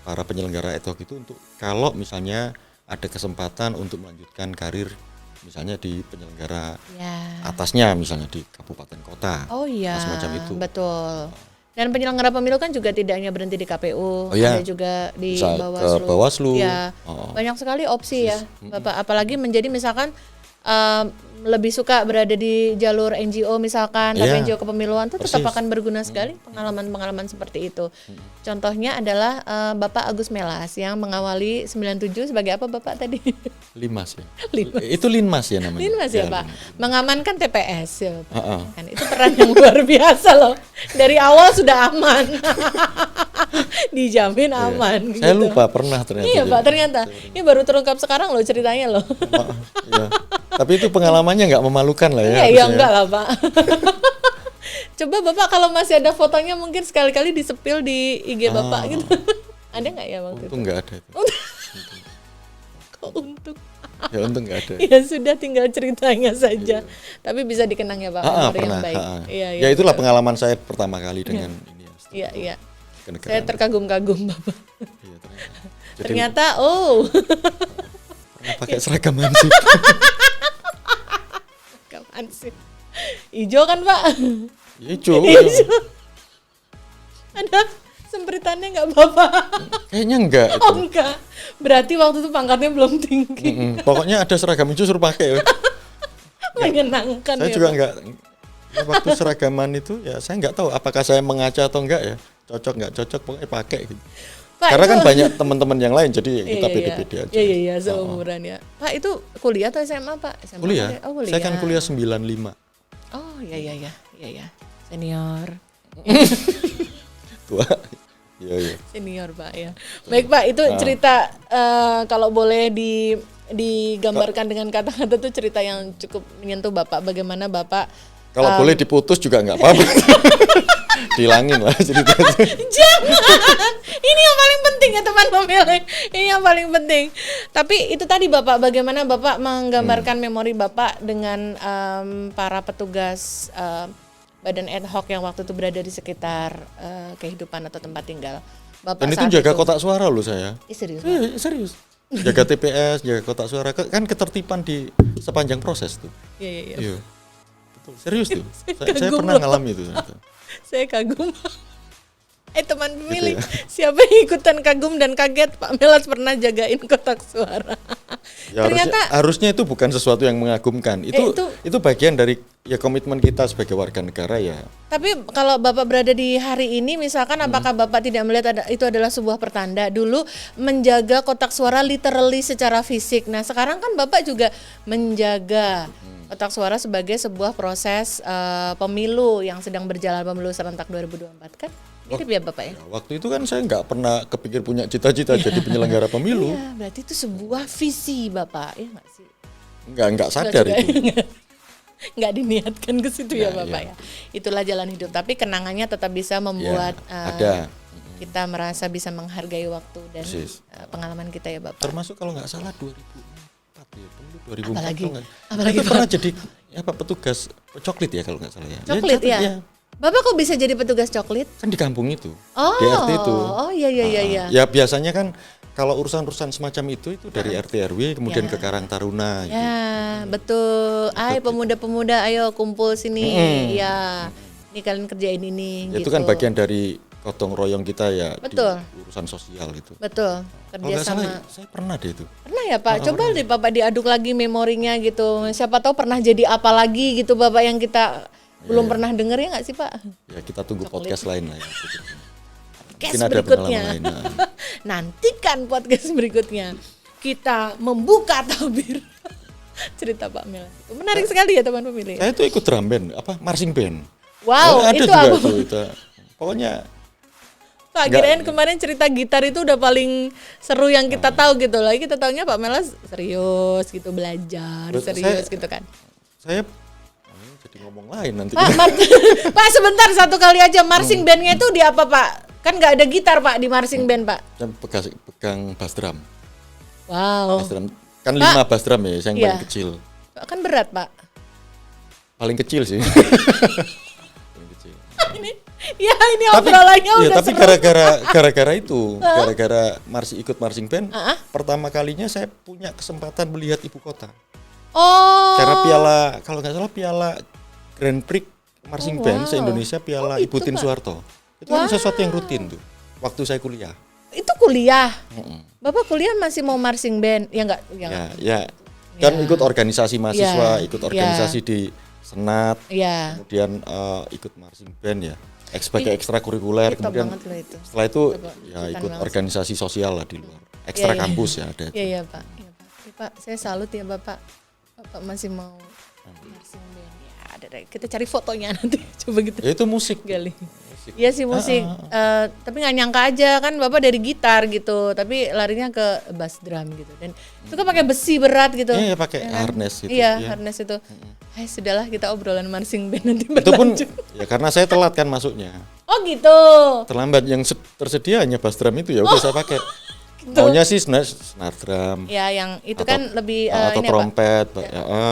para penyelenggara ad hoc itu, untuk kalau misalnya ada kesempatan untuk melanjutkan karir misalnya di penyelenggara Ya. atasnya, misalnya di kabupaten kota. Oh iya, semacam itu. betul. Dan penyelenggara pemilu kan juga tidak hanya berhenti di KPU, iya. ada juga di Bisa Bawaslu. ke Bawaslu. Ya, banyak sekali opsi ya, Bapak. Apalagi menjadi misalkan lebih suka berada di jalur NGO misalkan, tapi Iya. NGO kepemiluan itu tetap Persis. akan berguna sekali pengalaman-pengalaman seperti itu. Contohnya adalah Bapak Agus Melas yang mengawali 97 sebagai apa Bapak tadi? Linmas ya. Linmas. Itu Linmas ya namanya. Linmas ya Pak, mengamankan TPS ya Pak. Kan itu peran yang luar biasa loh. Dari awal sudah aman, dijamin aman. Saya gitu. lupa pernah ternyata. Iya Pak, ternyata ini baru terungkap sekarang loh ceritanya loh. Iya. Tapi itu pengalamannya nggak memalukan lah ya. Iya, harusnya. enggak lah Pak. Coba Bapak kalau masih ada fotonya mungkin sekali-kali disepil di IG Bapak gitu. Ada nggak ya waktu Untung nggak ada. Itu. Kok untung? Ya untung nggak ada. Ya sudah tinggal ceritanya saja. Tapi bisa dikenang ya Pak, memori yang Pernah. baik. Iya, Ya itulah pengalaman saya pertama kali dengan ini ya. Iya, iya. kenegaraan. Saya terkagum-kagum Bapak. Iya, ternyata. Jadi Ternyata pernah pakai seragam hansip. kapan sih? Ijo kan Pak? Ijo. Ada sempritannya nggak Bapak? Kayaknya enggak itu. Oh enggak. Berarti waktu itu pangkatnya belum tinggi. Pokoknya ada seragam hijau suruh pakai. Menyenangkan Saya ya juga Pak. enggak waktu seragaman itu ya saya enggak tahu apakah saya mengaca atau enggak ya. Cocok enggak cocok pokoknya pakai gitu. Pak, Karena kan itu- banyak teman-teman yang lain jadi kita pede-pede aja. Iya, seumuran ya. Pak itu kuliah atau SMA Pak? SMA Kuliah. kan? Oh kuliah. Saya kan kuliah 95. Oh iya. Senior. Tua. Iya. Senior Pak ya. Baik Pak, itu cerita kalau boleh digambarkan dengan kata-kata tuh cerita yang cukup menyentuh Bapak. Bagaimana Bapak Kalau boleh diputus juga enggak apa-apa. Dihilangin lah cerita itu. Jangan. Ini yang paling penting ya teman pemilih. Ini yang paling penting. Tapi itu tadi Bapak, bagaimana Bapak menggambarkan memori Bapak dengan para petugas badan ad hoc yang waktu itu berada di sekitar kehidupan atau tempat tinggal. Bapak Dan itu saat jaga kotak suara loh saya. Serius, Pak? Serius. Jaga TPS, jaga kotak suara, kan ketertiban di sepanjang proses tuh. Iya. Iya. Betul, serius tuh. Saya kagum pernah loh. ngalami itu. ternyata. Saya kagum. Teman pemilih, ya. siapa yang ikutan kagum dan kaget Pak Melas pernah jagain kotak suara. Ya, Ternyata harusnya itu bukan sesuatu yang mengagumkan. Itu itu- itu bagian dari ya komitmen kita sebagai warga negara ya. Tapi kalau Bapak berada di hari ini, misalkan apakah Bapak tidak melihat itu adalah sebuah pertanda? Dulu menjaga kotak suara literally secara fisik. Nah sekarang kan Bapak juga menjaga kotak suara sebagai sebuah proses pemilu yang sedang berjalan, pemilu serentak 2024 kan? Mirip ya Bapak ya? Ya, waktu itu kan saya nggak pernah kepikir punya cita-cita jadi penyelenggara pemilu. Iya, berarti itu sebuah visi Bapak, ya nggak sih? Nggak sadar Nggak itu. juga. Nggak diniatkan ke situ ya Nggak, Bapak iya. ya. Itulah jalan hidup. Tapi kenangannya tetap bisa membuat ada. kita merasa bisa menghargai waktu dan Persis. pengalaman kita ya Bapak. Termasuk kalau nggak salah 2004 ya, pemilu 2004 Apalagi- kalau nggak- apalagi, Saya pernah jadi petugas coklit ya kalau nggak salah ya. Coklit ya? ya. Bapak kok bisa jadi petugas coklit? Kan di kampung itu, Oh, di RT itu. oh iya. Ya biasanya kan kalau urusan-urusan semacam itu dari RT RW kemudian Ya. ke Karang Taruna. Gitu. Ya, betul. Ayo pemuda-pemuda, ayo kumpul sini. Ya, ini kalian kerjain ini. Ya, gitu. itu kan bagian dari gotong royong kita ya Betul. di urusan sosial itu. Betul. Kalau Kerja nggak sama. salah, saya pernah deh itu. Pernah ya Pak? Coba deh Bapak diaduk lagi memorinya gitu. Siapa tahu pernah jadi apa lagi gitu Bapak yang kita belum pernah denger ya nggak sih Pak? Ya kita tunggu podcast lain lah ya. Podcast Mungkin ada berikutnya. pengalaman lain. Nantikan podcast berikutnya. Kita membuka tabir cerita Pak Melas. Itu menarik sekali ya teman pemilih. Saya tuh ikut drum band, marching band. Wow, ada itu juga apa? itu. Pokoknya Pak, Nggak. kirain kemarin cerita gitar itu udah paling seru yang kita tahu gitu. Lagi kita taunya Pak Melas serius gitu, belajar, Betul, serius saya- gitu kan. saya jadi ngomong lain nanti. Pak sebentar satu kali aja marching bandnya itu di apa Pak? Kan nggak ada gitar Pak di marching band Pak. Saya pegang bass drum. Wow. Bass drum. Kan 5 bass drum ya, saya yang Iya. paling kecil. Kan berat Pak. Paling kecil sih. Paling kecil. Ya ini obrolannya Iya, udah tapi seru. gara-gara itu, gara-gara ikut marching band, pertama kalinya saya punya kesempatan melihat ibu kota. Oh. Karena kalau nggak salah piala Grand Prix marching band wow. se-Indonesia piala Oh, gitu, Ibu Tin Pak. Soeharto. Itu kan sesuatu yang rutin tuh. Waktu saya kuliah. Itu kuliah. Bapak kuliah masih mau marching band? Ya enggak? Ya. Kan ikut organisasi mahasiswa, Ya, ikut organisasi di Senat, Iya. kemudian ikut marching band ya. Sebagai ekstrakurikuler, Top kemudian banget loh itu. setelah itu Coba, ya ikutan ikut langsung. organisasi sosial lah di luar. Ekstra Iya, iya. kampus ya ada. Iya, iya, Pak. Iya, Pak. Iya, Pak, saya salut ya Bapak. Bapak masih mau marching band. Ya, ada deh. Kita cari fotonya nanti. Coba gitu. Ya itu musik. Gali. Iya sih musik, tapi nggak nyangka aja kan Bapak dari gitar gitu, tapi larinya ke bass drum gitu, dan itu kan pakai besi berat gitu. Iya, pakai ya kan? harness gitu. Iya, Iya. harness itu. Sudahlah kita obrolan marching band nanti Itu pun berlanjut. ya karena saya telat kan masuknya. Oh gitu. Terlambat, yang tersedia hanya bass drum itu ya udah saya pakai. Maunya sih senar drum. Ya yang itu Atau- kan lebih atau ini trompet, Pak.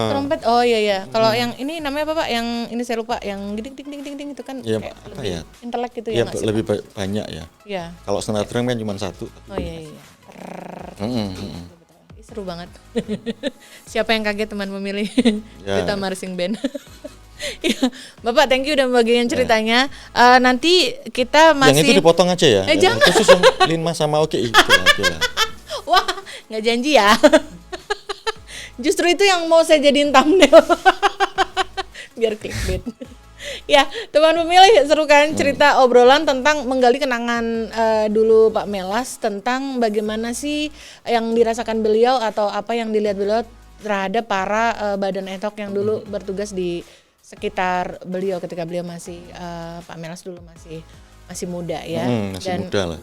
Trompet. Oh iya iya. Kalau yang ini namanya apa Pak? Yang ini saya lupa. Yang ding ding ding ding ding itu kan Ya, kayak apa lebih ya? intelek gitu Ya ya nggak sih? lebih banyak ya. Iya. Kalau senar drum kan cuma satu. Oh iya iya. Mm-mm. Ih, seru banget. Siapa yang kaget teman memilih Ya. kita marching band. Ya, Bapak thank you udah membagikan ceritanya. Nanti kita Yang itu masih dipotong aja ya. jangan. Khusus yang Linma sama Oke itu aja lah. wah nggak janji ya. Justru itu yang mau saya jadiin thumbnail. Biar clickbait. Ya, teman pemilih seru kan cerita obrolan tentang menggali kenangan dulu Pak Melas tentang bagaimana sih yang dirasakan beliau atau apa yang dilihat beliau terhadap para badan ad hoc yang dulu bertugas di sekitar beliau ketika beliau masih Pak Melas dulu masih muda ya. Masih muda lah.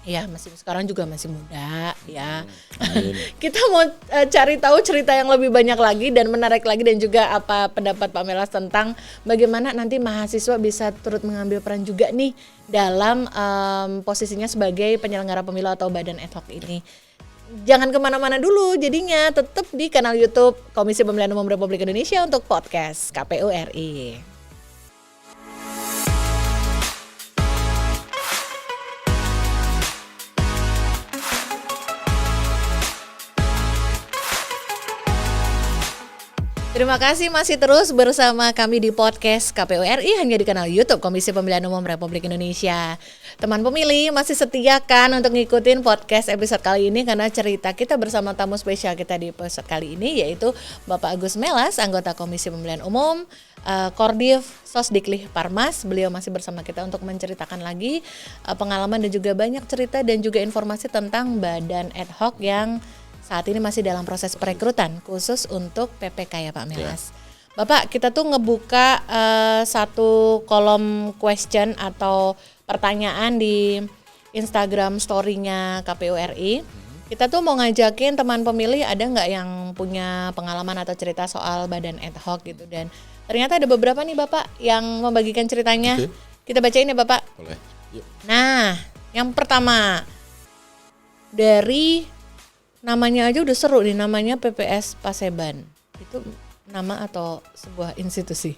Ya, masih sekarang juga masih muda ya. Amin. Kita mau cari tahu cerita yang lebih banyak lagi dan menarik lagi dan juga apa pendapat Pak Melas tentang bagaimana nanti mahasiswa bisa turut mengambil peran juga nih dalam posisinya sebagai penyelenggara pemilu atau badan ad hoc ini. Jangan kemana-mana dulu, jadinya tetap di kanal YouTube Komisi Pemilihan Umum Republik Indonesia untuk podcast KPU RI. Terima kasih masih terus bersama kami di podcast KPU RI hanya di kanal YouTube Komisi Pemilihan Umum Republik Indonesia. Teman pemilih masih setia kan untuk ngikutin podcast episode kali ini karena cerita kita bersama tamu spesial kita di episode kali ini yaitu Bapak Agus Melas, anggota Komisi Pemilihan Umum, Kordiv Sosdiklih Parmas. Beliau masih bersama kita untuk menceritakan lagi pengalaman dan juga banyak cerita dan juga informasi tentang badan ad hoc yang saat ini masih dalam proses perekrutan khusus untuk PPK ya Pak Melas. Bapak, kita tuh ngebuka satu kolom question atau pertanyaan di Instagram story-nya KPU RI. Kita tuh mau ngajakin teman pemilih ada nggak yang punya pengalaman atau cerita soal badan ad hoc gitu, dan ternyata ada beberapa nih Bapak yang membagikan ceritanya. Oke. Kita bacain ya Bapak. Boleh. Yuk. Nah, yang pertama dari namanya aja udah seru nih, namanya PPS Paseban. Itu nama atau sebuah institusi.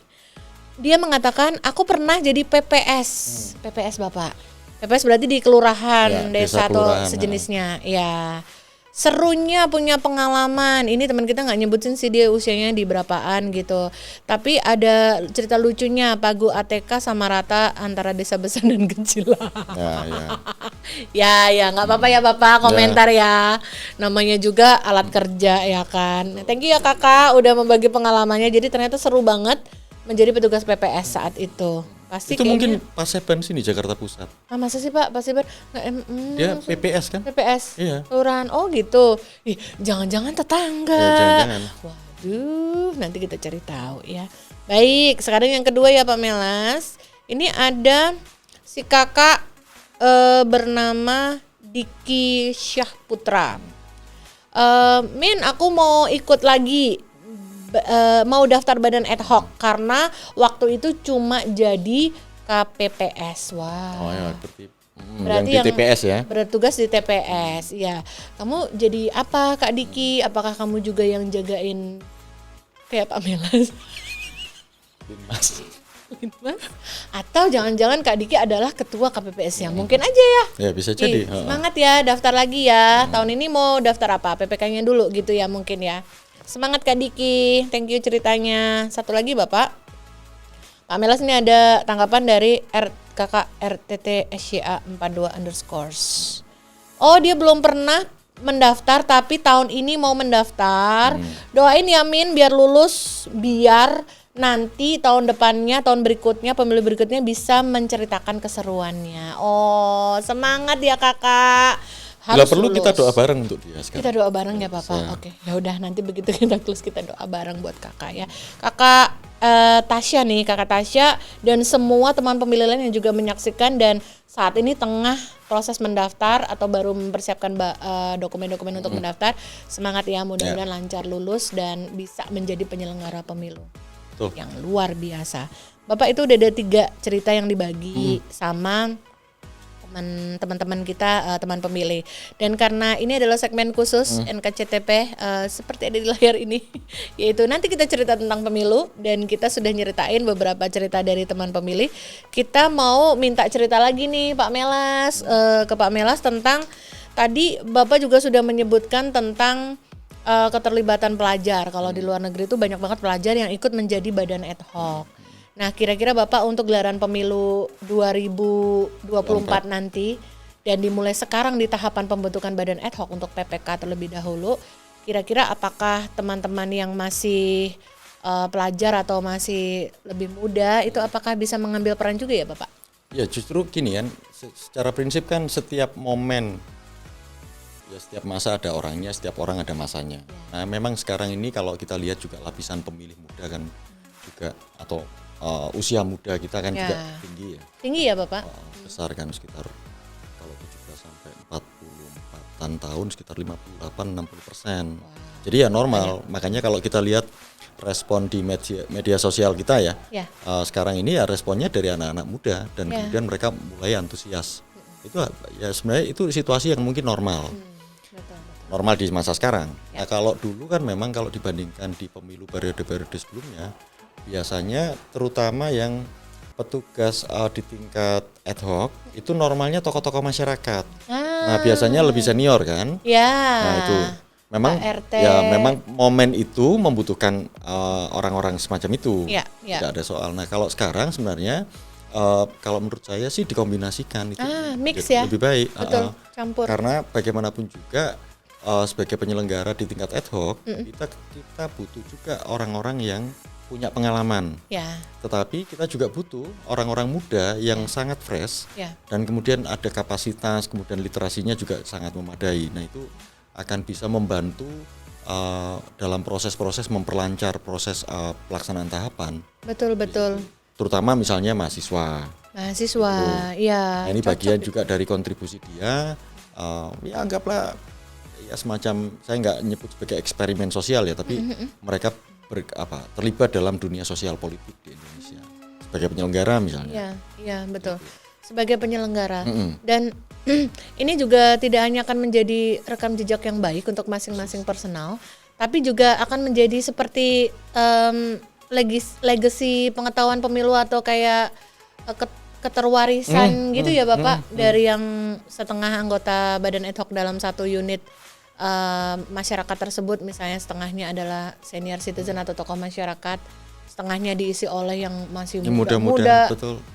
Dia mengatakan, aku pernah jadi PPS. PPS Bapak. PPS berarti di kelurahan, Ya, desa desa atau kelurahan, sejenisnya. Ya. Serunya punya pengalaman. Ini teman kita nggak nyebutin sih dia usianya di berapaan gitu. Tapi ada cerita lucunya, pagu ATK sama rata antara desa besar dan kecil. Ya nggak apa-apa ya Bapak, komentar ya. Namanya juga alat kerja ya kan. Thank you ya Kakak udah membagi pengalamannya. Jadi ternyata seru banget menjadi petugas PPS saat itu. Pasti Itu kayaknya, mungkin Paseban sini Jakarta Pusat. masa sih Pak Paseban? Dia PPS kan? PPS. Iya. Kelurahan. Oh gitu. Ih, jangan-jangan tetangga. Ya, jangan-jangan. Waduh, nanti kita cari tahu ya. Baik, sekarang yang kedua ya Pak Melas. Ini ada si kakak bernama Diki Syahputra. Min, aku mau ikut lagi. Mau daftar badan ad hoc karena waktu itu cuma jadi KPPS. Wah. Oh ya, Berarti yang di TPS ya. Bertugas di TPS. Ya. Kamu jadi apa Kak Diki? Apakah kamu juga yang jagain kayak Pak Melas? Linmas. Mas. Atau jangan-jangan Kak Diki adalah ketua KPPS-nya. Mungkin aja ya. Ya bisa jadi. Semangat ya, daftar lagi ya. Tahun ini mau daftar apa? PPK-nya dulu gitu ya mungkin ya. Semangat Kak Diki. Thank you ceritanya. Satu lagi Bapak. Pak Melas ini ada tanggapan dari kakak RTT SYA 42_. Oh, dia belum pernah mendaftar tapi tahun ini mau mendaftar. Doain ya Min biar lulus, biar nanti tahun depannya, tahun berikutnya, pemilu berikutnya bisa menceritakan keseruannya. Oh, semangat ya Kakak. Bila perlu lulus. Kita doa bareng untuk dia sekarang. Kita doa bareng ya Bapak. Oke, ya udah nanti begitu kita close kita doa bareng buat Kakak ya. Kakak Tasya nih, Kakak Tasya dan semua teman pemilih lain yang juga menyaksikan dan saat ini tengah proses mendaftar atau baru mempersiapkan dokumen-dokumen untuk mendaftar. Semangat ya, mudah-mudahan lancar lulus dan bisa menjadi penyelenggara pemilu. Yang luar biasa. Bapak itu udah ada 3 cerita yang dibagi sama teman-teman kita, teman pemilih. Dan karena ini adalah segmen khusus NKCTP seperti ada di layar ini, yaitu nanti kita cerita tentang pemilu dan kita sudah nyeritain beberapa cerita dari teman pemilih. Kita mau minta cerita lagi nih Pak Melas, ke Pak Melas tentang tadi Bapak juga sudah menyebutkan tentang keterlibatan pelajar. Kalau di luar negeri itu banyak banget pelajar yang ikut menjadi badan ad hoc. Nah, kira-kira Bapak untuk gelaran pemilu 2024 nanti dan dimulai sekarang di tahapan pembentukan badan ad hoc untuk PPK terlebih dahulu, kira-kira apakah teman-teman yang masih pelajar atau masih lebih muda itu apakah bisa mengambil peran juga ya Bapak? Ya justru gini kan, secara prinsip kan setiap momen, ya setiap masa ada orangnya, setiap orang ada masanya. Nah memang sekarang ini kalau kita lihat juga lapisan pemilih muda kan juga atau usia muda kita kan juga tinggi ya. Tinggi ya Bapak? Besar kan sekitar kalau 17 sampai 44-an tahun sekitar 58-60%. Jadi ya normal, makanya kalau kita lihat respon di media sosial kita ya. Sekarang ini ya responnya dari anak-anak muda dan kemudian mereka mulai antusias. Itu ya sebenarnya itu situasi yang mungkin normal. Normal di masa sekarang. Nah kalau dulu kan memang kalau dibandingkan di pemilu periode-periode sebelumnya, biasanya terutama yang petugas di tingkat ad hoc itu normalnya tokoh-tokoh masyarakat. Nah biasanya lebih senior kan. Nah itu memang ya memang momen itu membutuhkan orang-orang semacam itu. Tidak ada soal. Nah kalau sekarang sebenarnya kalau menurut saya sih dikombinasikan itu mix ya? Lebih baik. Betul, campur. Karena bagaimanapun juga sebagai penyelenggara di tingkat ad hoc kita butuh juga orang-orang yang punya pengalaman. Tetapi kita juga butuh orang-orang muda yang sangat fresh dan kemudian ada kapasitas, kemudian literasinya juga sangat memadai. Nah itu akan bisa membantu dalam proses-proses memperlancar proses pelaksanaan tahapan. Betul. Terutama misalnya mahasiswa. Iya. Nah, ini bagian juga dari kontribusi dia. Ya anggaplah ya semacam, saya nggak nyebut sebagai eksperimen sosial ya, tapi mereka terlibat dalam dunia sosial politik di Indonesia sebagai penyelenggara misalnya. Iya betul. Sebagai penyelenggara dan ini juga tidak hanya akan menjadi rekam jejak yang baik untuk masing-masing personal, tapi juga akan menjadi seperti legacy pengetahuan pemilu atau kayak keterwarisan gitu ya Bapak dari yang setengah anggota badan ad hoc dalam satu unit masyarakat tersebut, misalnya setengahnya adalah senior citizen atau tokoh masyarakat, setengahnya diisi oleh yang masih muda-muda,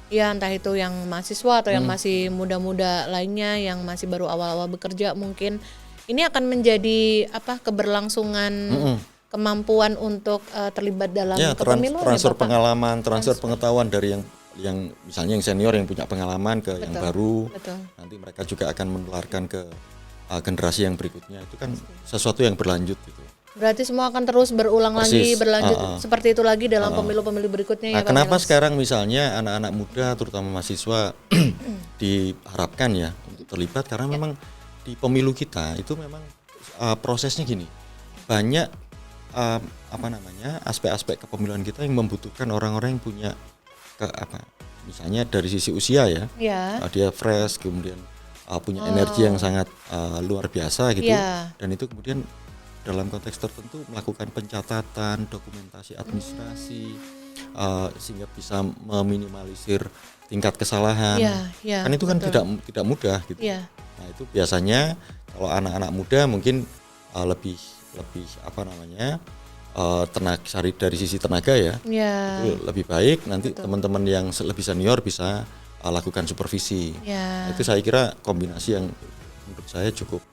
ya entah itu yang mahasiswa atau yang masih muda-muda lainnya yang masih baru awal-awal bekerja. Mungkin ini akan menjadi keberlangsungan kemampuan untuk terlibat dalam kepemiluan transfer pengalaman, transfer pengetahuan dari yang misalnya yang senior yang punya pengalaman ke yang baru. Nanti mereka juga akan menularkan ke generasi yang berikutnya. Itu kan sesuatu yang berlanjut gitu. Berarti semua akan terus berulang lagi, berlanjut seperti itu lagi dalam pemilu-pemilu berikutnya. Nah, kenapa sekarang misalnya anak-anak muda terutama mahasiswa diharapkan ya untuk terlibat, karena memang di pemilu kita itu memang prosesnya gini. Banyak aspek-aspek kepemiluan kita yang membutuhkan orang-orang yang punya misalnya dari sisi usia ya. Dia fresh, kemudian punya energi yang sangat luar biasa gitu, dan itu kemudian dalam konteks tertentu melakukan pencatatan, dokumentasi administrasi, sehingga bisa meminimalisir tingkat kesalahan. Kan itu kan tidak mudah gitu. Nah, itu biasanya kalau anak-anak muda mungkin lebih apa namanya? Tenaga dari sisi tenaga ya. Itu lebih baik nanti teman-teman yang lebih senior bisa lakukan supervisi. Nah, itu saya kira kombinasi yang menurut saya cukup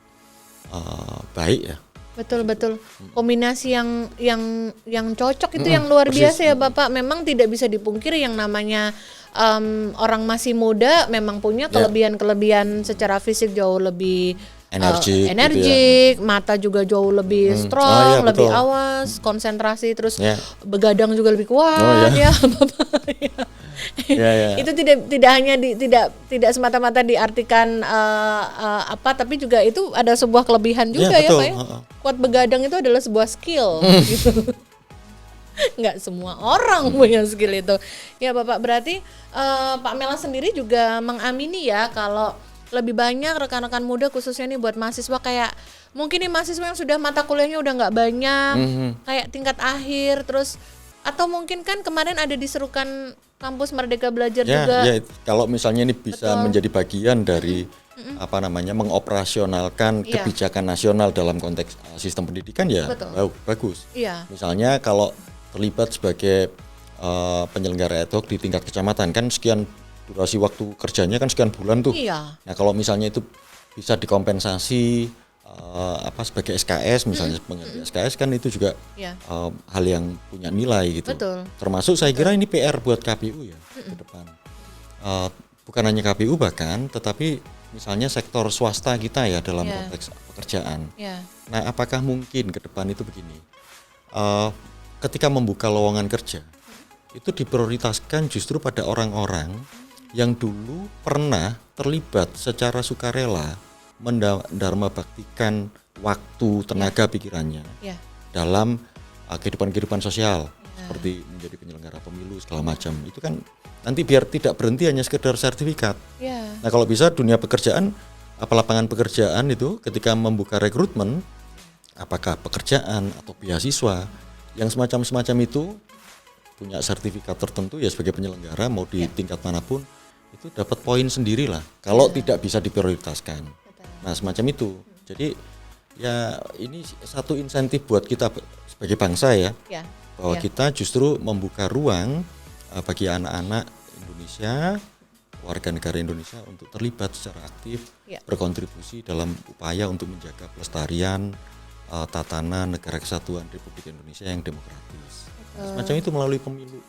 baik ya. Betul. Kombinasi yang cocok itu yang luar biasa ya Bapak. Memang tidak bisa dipungkiri yang namanya orang masih muda memang punya kelebihan secara fisik jauh lebih energik, mata juga jauh lebih strong, lebih awas, konsentrasi, terus begadang juga lebih kuat ya Bapak. Itu tidak hanya tidak semata-mata diartikan tapi juga itu ada sebuah kelebihan juga ya Pak ya. Kuat begadang itu adalah sebuah skill gitu. Nggak semua orang punya skill itu. Ya Bapak, berarti Pak Melas sendiri juga mengamini ya kalau lebih banyak rekan-rekan muda khususnya nih buat mahasiswa kayak mungkin nih mahasiswa yang sudah mata kuliahnya udah nggak banyak, kayak tingkat akhir terus, atau mungkin kan kemarin ada diserukan kampus Merdeka Belajar juga. Ya, kalau misalnya ini bisa menjadi bagian dari apa namanya mengoperasionalkan kebijakan nasional dalam konteks sistem pendidikan ya bagus. Misalnya kalau terlibat sebagai penyelenggara ad hoc di tingkat kecamatan kan sekian durasi waktu kerjanya kan sekian bulan tuh. Nah, kalau misalnya itu bisa dikompensasi sebagai SKS misalnya pengganti SKS kan itu juga hal yang punya nilai gitu. Termasuk saya kira ini PR buat KPU ya ke depan. Bukan hanya KPU bahkan tetapi misalnya sektor swasta kita ya dalam konteks pekerjaan. Nah, apakah mungkin ke depan itu begini? Ketika membuka lowongan kerja itu diprioritaskan justru pada orang-orang yang dulu pernah terlibat secara sukarela mendharma baktikan waktu, tenaga, pikirannya dalam kehidupan sosial seperti menjadi penyelenggara pemilu segala macam. Itu kan nanti biar tidak berhenti hanya sekedar sertifikat. Nah, kalau bisa dunia pekerjaan, lapangan pekerjaan itu ketika membuka rekrutmen, apakah pekerjaan atau beasiswa yang semacam itu punya sertifikat tertentu ya sebagai penyelenggara mau di tingkat manapun itu dapat poin sendiri lah kalau tidak bisa diprioritaskan. Nah, semacam itu. Jadi ya ini satu insentif buat kita sebagai bangsa ya, bahwa kita justru membuka ruang bagi anak-anak Indonesia, warga negara Indonesia untuk terlibat secara aktif berkontribusi dalam upaya untuk menjaga pelestarian tatanan negara kesatuan Republik Indonesia yang demokratis. Semacam itu melalui pemilu,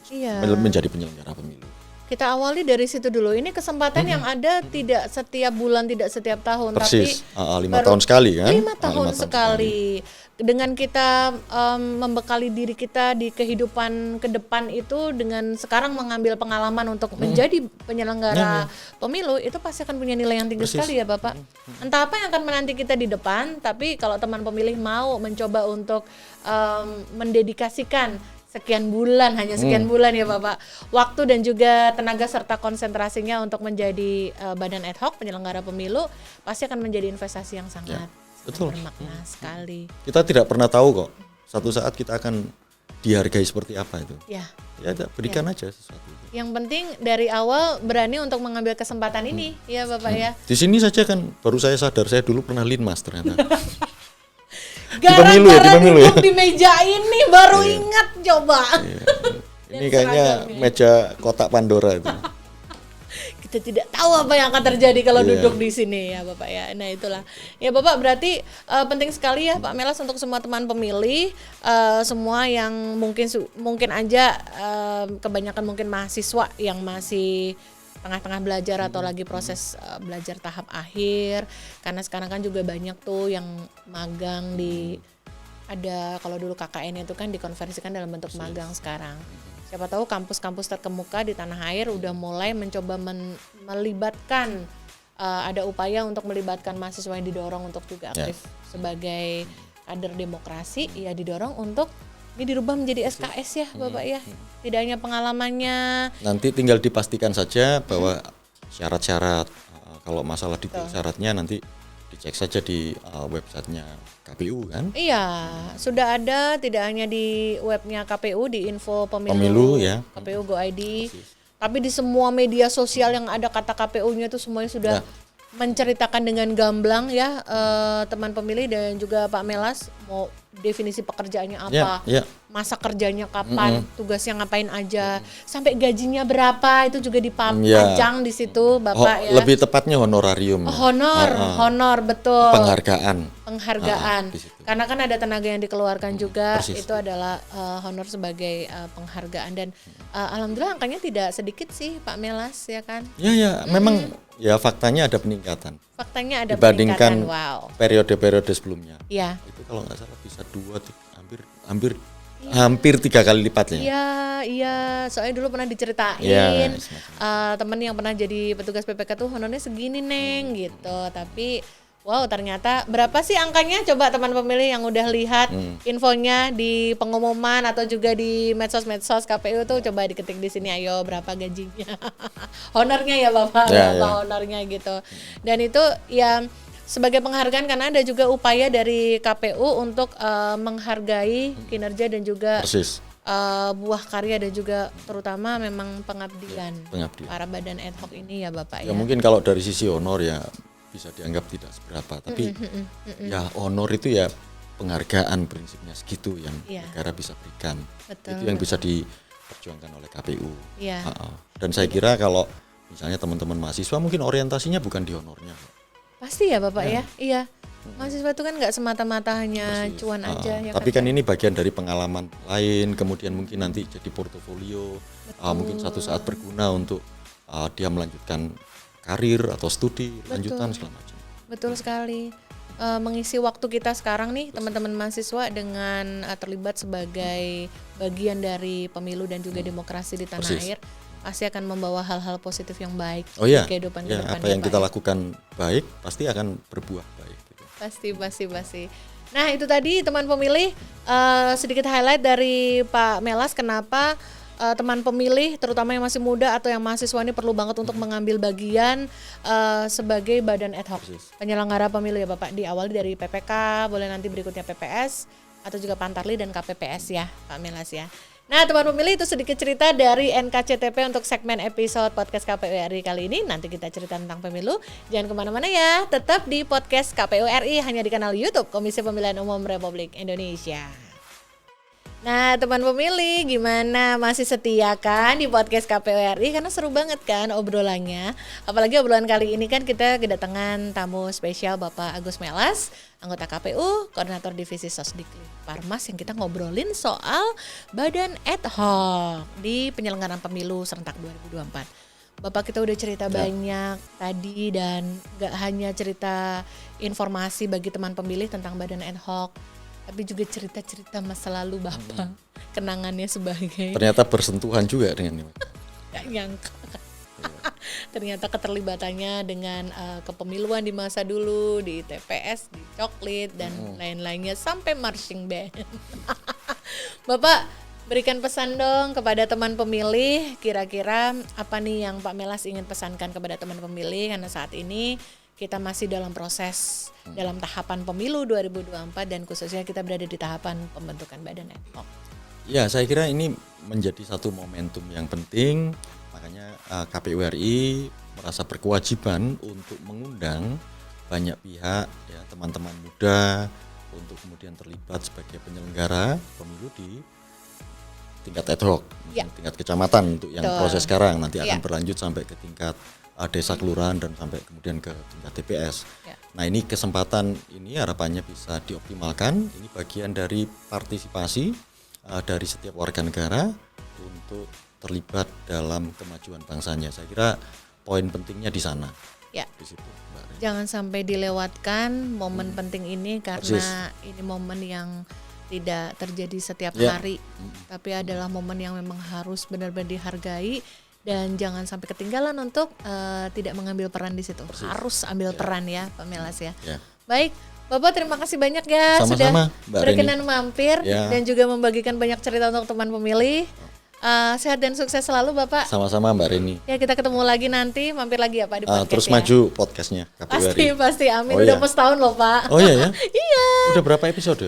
menjadi penyelenggara pemilu. Kita awali dari situ dulu. Ini kesempatan yang ada tidak setiap bulan, tidak setiap tahun, persis. Tapi 5 tahun sekali kan? 5 tahun sekali. Dengan kita membekali diri kita di kehidupan ke depan itu dengan sekarang mengambil pengalaman untuk menjadi penyelenggara pemilu, itu pasti akan punya nilai yang tinggi sekali ya Bapak. Entah apa yang akan menanti kita di depan, tapi kalau teman pemilih mau mencoba untuk mendedikasikan sekian bulan, hanya sekian bulan ya Bapak, waktu dan juga tenaga serta konsentrasinya untuk menjadi badan ad hoc penyelenggara pemilu, pasti akan menjadi investasi yang sangat bermakna sekali. Kita tidak pernah tahu kok, satu saat kita akan dihargai seperti apa itu. Ya berikan aja sesuatu itu. Yang penting dari awal berani untuk mengambil kesempatan ini ya Bapak ya. Di sini saja kan baru saya sadar, saya dulu pernah linmas ternyata. Gara-gara duduk di meja ini baru ingat coba. Ini kayaknya meja kotak Pandora itu. Kita tidak tahu apa yang akan terjadi kalau duduk di sini ya Bapak ya. Nah itulah. Ya Bapak, berarti penting sekali ya Pak Melas untuk semua teman pemilih, semua yang mungkin aja kebanyakan mungkin mahasiswa yang masih tengah-tengah belajar atau lagi proses belajar tahap akhir, karena sekarang kan juga banyak tuh yang magang ada kalau dulu KKN itu kan dikonversikan dalam bentuk magang sekarang. Siapa tahu kampus-kampus terkemuka di tanah air udah mulai mencoba melibatkan, ada upaya untuk melibatkan mahasiswa yang didorong untuk juga aktif sebagai kader demokrasi, ya didorong untuk ini dirubah menjadi SKS ya Bapak ya. Tidak hanya pengalamannya. Nanti tinggal dipastikan saja bahwa syarat-syarat, kalau masalah detail syaratnya nanti dicek saja di websitenya KPU kan. Iya, sudah ada tidak hanya di webnya KPU, di info Pemilu, ya. KPU Go ID, Persis. tapi di semua media sosial yang ada kata KPU-nya itu semuanya sudah Ya. menceritakan dengan gamblang ya, teman pemilih dan juga Pak Melas mau definisi pekerjaannya apa, Ya, ya. masa kerjanya kapan, tugasnya ngapain aja, sampai gajinya berapa itu juga dipajang di situ Bapak ya. Lebih tepatnya honorarium. ya. Honor betul. Penghargaan. Penghargaan. Di situ. Karena kan ada tenaga yang dikeluarkan juga, persis. itu adalah honor sebagai penghargaan dan alhamdulillah angkanya tidak sedikit sih Pak Melas ya kan. Ya, memang ya faktanya ada peningkatan Faktanya ada dibandingkan peningkatan. Wow. periode-periode sebelumnya. Iya. Itu kalau nggak salah bisa hampir 3 kali lipatnya. Iya, soalnya dulu pernah diceritain Iya, temen yang pernah jadi petugas PPK tuh honornya segini Neng gitu, tapi wow ternyata berapa sih angkanya? Coba teman pemilih yang udah lihat infonya di pengumuman atau juga di medsos KPU tuh coba diketik di sini, ayo berapa gajinya, honornya ya Bapak, berapa honornya gitu. Dan itu ya sebagai penghargaan karena ada juga upaya dari KPU untuk menghargai kinerja dan juga Persis. buah karya dan juga terutama memang pengabdian Pengabdian. para badan ad hoc ini ya Bapak ya. Ya mungkin kalau dari sisi honor ya bisa dianggap tidak seberapa, tapi ya honor itu ya penghargaan prinsipnya segitu yang negara bisa berikan. Betul, Itu yang bisa diperjuangkan oleh KPU. Iya. Dan saya kira kalau misalnya teman-teman mahasiswa mungkin orientasinya bukan di honornya. Pasti ya Bapak ya. Iya. Mahasiswa itu kan nggak semata-mata hanya cuan aja ya Tapi kan. kan ini bagian dari pengalaman lain, kemudian mungkin nanti jadi portofolio, mungkin satu saat berguna untuk dia melanjutkan karir atau studi lanjutan segala macam. Betul sekali. Mengisi waktu kita sekarang nih teman-teman mahasiswa dengan terlibat sebagai bagian dari pemilu dan juga demokrasi di tanah air pasti akan membawa hal-hal positif yang baik di kehidupan ya, kedepannya. apa yang kita Pak, lakukan baik pasti akan berbuah baik. Gitu. Pasti. Nah itu tadi teman pemilih sedikit highlight dari Pak Melas kenapa teman pemilih terutama yang masih muda atau yang mahasiswa ini perlu banget untuk mengambil bagian sebagai badan ad hoc penyelenggara pemilu ya Bapak, diawali dari PPK, boleh nanti berikutnya PPS atau juga Pantarli dan KPPS ya Pak Melas ya. Nah teman pemilih itu sedikit cerita dari NKCTP untuk segmen episode podcast KPU RI kali ini. Nanti kita cerita tentang pemilu, jangan kemana-mana ya, tetap di podcast KPU RI hanya di kanal YouTube Komisi Pemilihan Umum Republik Indonesia. Nah teman pemilih gimana, masih setia kan di podcast KPU RI karena seru banget kan obrolannya. Apalagi obrolan kali ini kan kita kedatangan tamu spesial Bapak Agus Melas, anggota KPU, Koordinator Divisi Sosdikli Parmas, yang kita ngobrolin soal badan ad hoc di penyelenggaraan pemilu serentak 2024. Bapak kita udah cerita banyak tadi dan gak hanya cerita informasi bagi teman pemilih tentang badan ad hoc, tapi juga cerita-cerita masa lalu Bapak, kenangannya sebagai Ternyata bersentuhan juga dengan ini. gak nyangka. Ternyata keterlibatannya dengan kepemiluan di masa dulu, di TPS, di Coklit dan lain-lainnya sampai marching band. Bapak berikan pesan dong kepada teman pemilih, kira-kira apa nih yang Pak Melas ingin pesankan kepada teman pemilih karena saat ini kita masih dalam proses dalam tahapan pemilu 2024 dan khususnya kita berada di tahapan pembentukan badan ad hoc. Ya, saya kira ini menjadi satu momentum yang penting, makanya KPU RI merasa berkewajiban untuk mengundang banyak pihak, ya teman-teman muda untuk kemudian terlibat sebagai penyelenggara pemilu di tingkat ad hoc, tingkat kecamatan untuk yang proses sekarang, nanti akan berlanjut sampai ke tingkat desa kelurahan dan sampai kemudian ke tingkat TPS. Nah ini kesempatan ini harapannya bisa dioptimalkan. Ini bagian dari partisipasi dari setiap warga negara untuk terlibat dalam kemajuan bangsanya. Saya kira poin pentingnya di sana. Ya. Di situ, Mbak. Jangan sampai dilewatkan momen penting ini karena ini momen yang tidak terjadi setiap hari, tapi adalah momen yang memang harus benar-benar dihargai. Dan jangan sampai ketinggalan untuk tidak mengambil peran di situ. Harus ambil peran ya, Pak Melas ya. Baik, Bapak terima kasih banyak ya. Sama-sama, sudah berkenan mampir dan juga membagikan banyak cerita untuk teman pemilih. Sehat dan sukses selalu Bapak. Sama-sama Mbak Reni. Ya kita ketemu lagi nanti, mampir lagi ya Pak di podcast Terus ya. maju podcastnya KPU RI. Pasti, amin. Oh, Udah iya. mau setahun loh Pak. Oh iya ya? Iya. Udah berapa episode?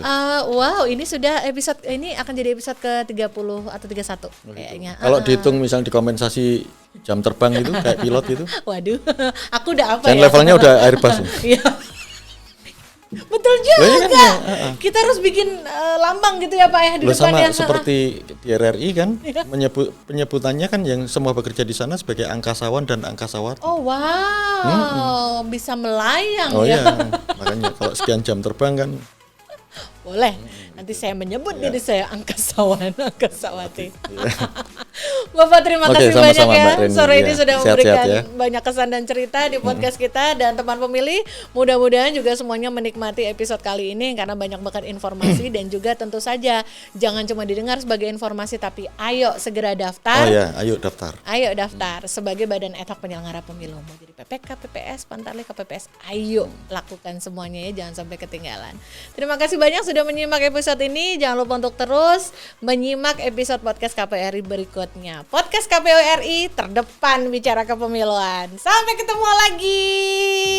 Wow, ini sudah ini akan jadi episode ke-30 atau 31 kayaknya. Kalau dihitung misalnya dikompensasi jam terbang itu kayak pilot itu, Waduh, aku udah apa dan ya? levelnya udah Airbus. Iya. Betul juga. Loh, iya kan, ya, Kita harus bikin lambang gitu ya Pak ya di Loh, sama depannya. seperti di RRI kan, Iya. penyebutannya kan yang semua bekerja di sana sebagai angkasawan dan angkasawati. Oh wow, bisa melayang Oh ya. iya, makanya kalau sekian jam terbang kan. Boleh. Nanti saya menyebut diri saya angkasawan, angkasawati. Bapak terima Oke, kasih banyak sama-sama, ya. Mbak Reni. Sore ini Ya, sudah sehat-sehat memberikan ya. banyak kesan dan cerita di podcast kita dan teman pemilih. Mudah-mudahan juga semuanya menikmati episode kali ini karena banyak banget informasi dan juga tentu saja jangan cuma didengar sebagai informasi tapi ayo segera daftar. Oh ya, ayo daftar. Ayo daftar sebagai badan ad hoc penyelenggara pemilu. Mau jadi PPK, PPS, Pantarlih, KPPS. Ayo lakukan semuanya ya, jangan sampai ketinggalan. Terima kasih banyak sudah menyimak episode ini. Jangan lupa untuk terus menyimak episode podcast KPU RI berikutnya. Podcast KPU RI terdepan bicara kepemiluan. Sampai ketemu lagi.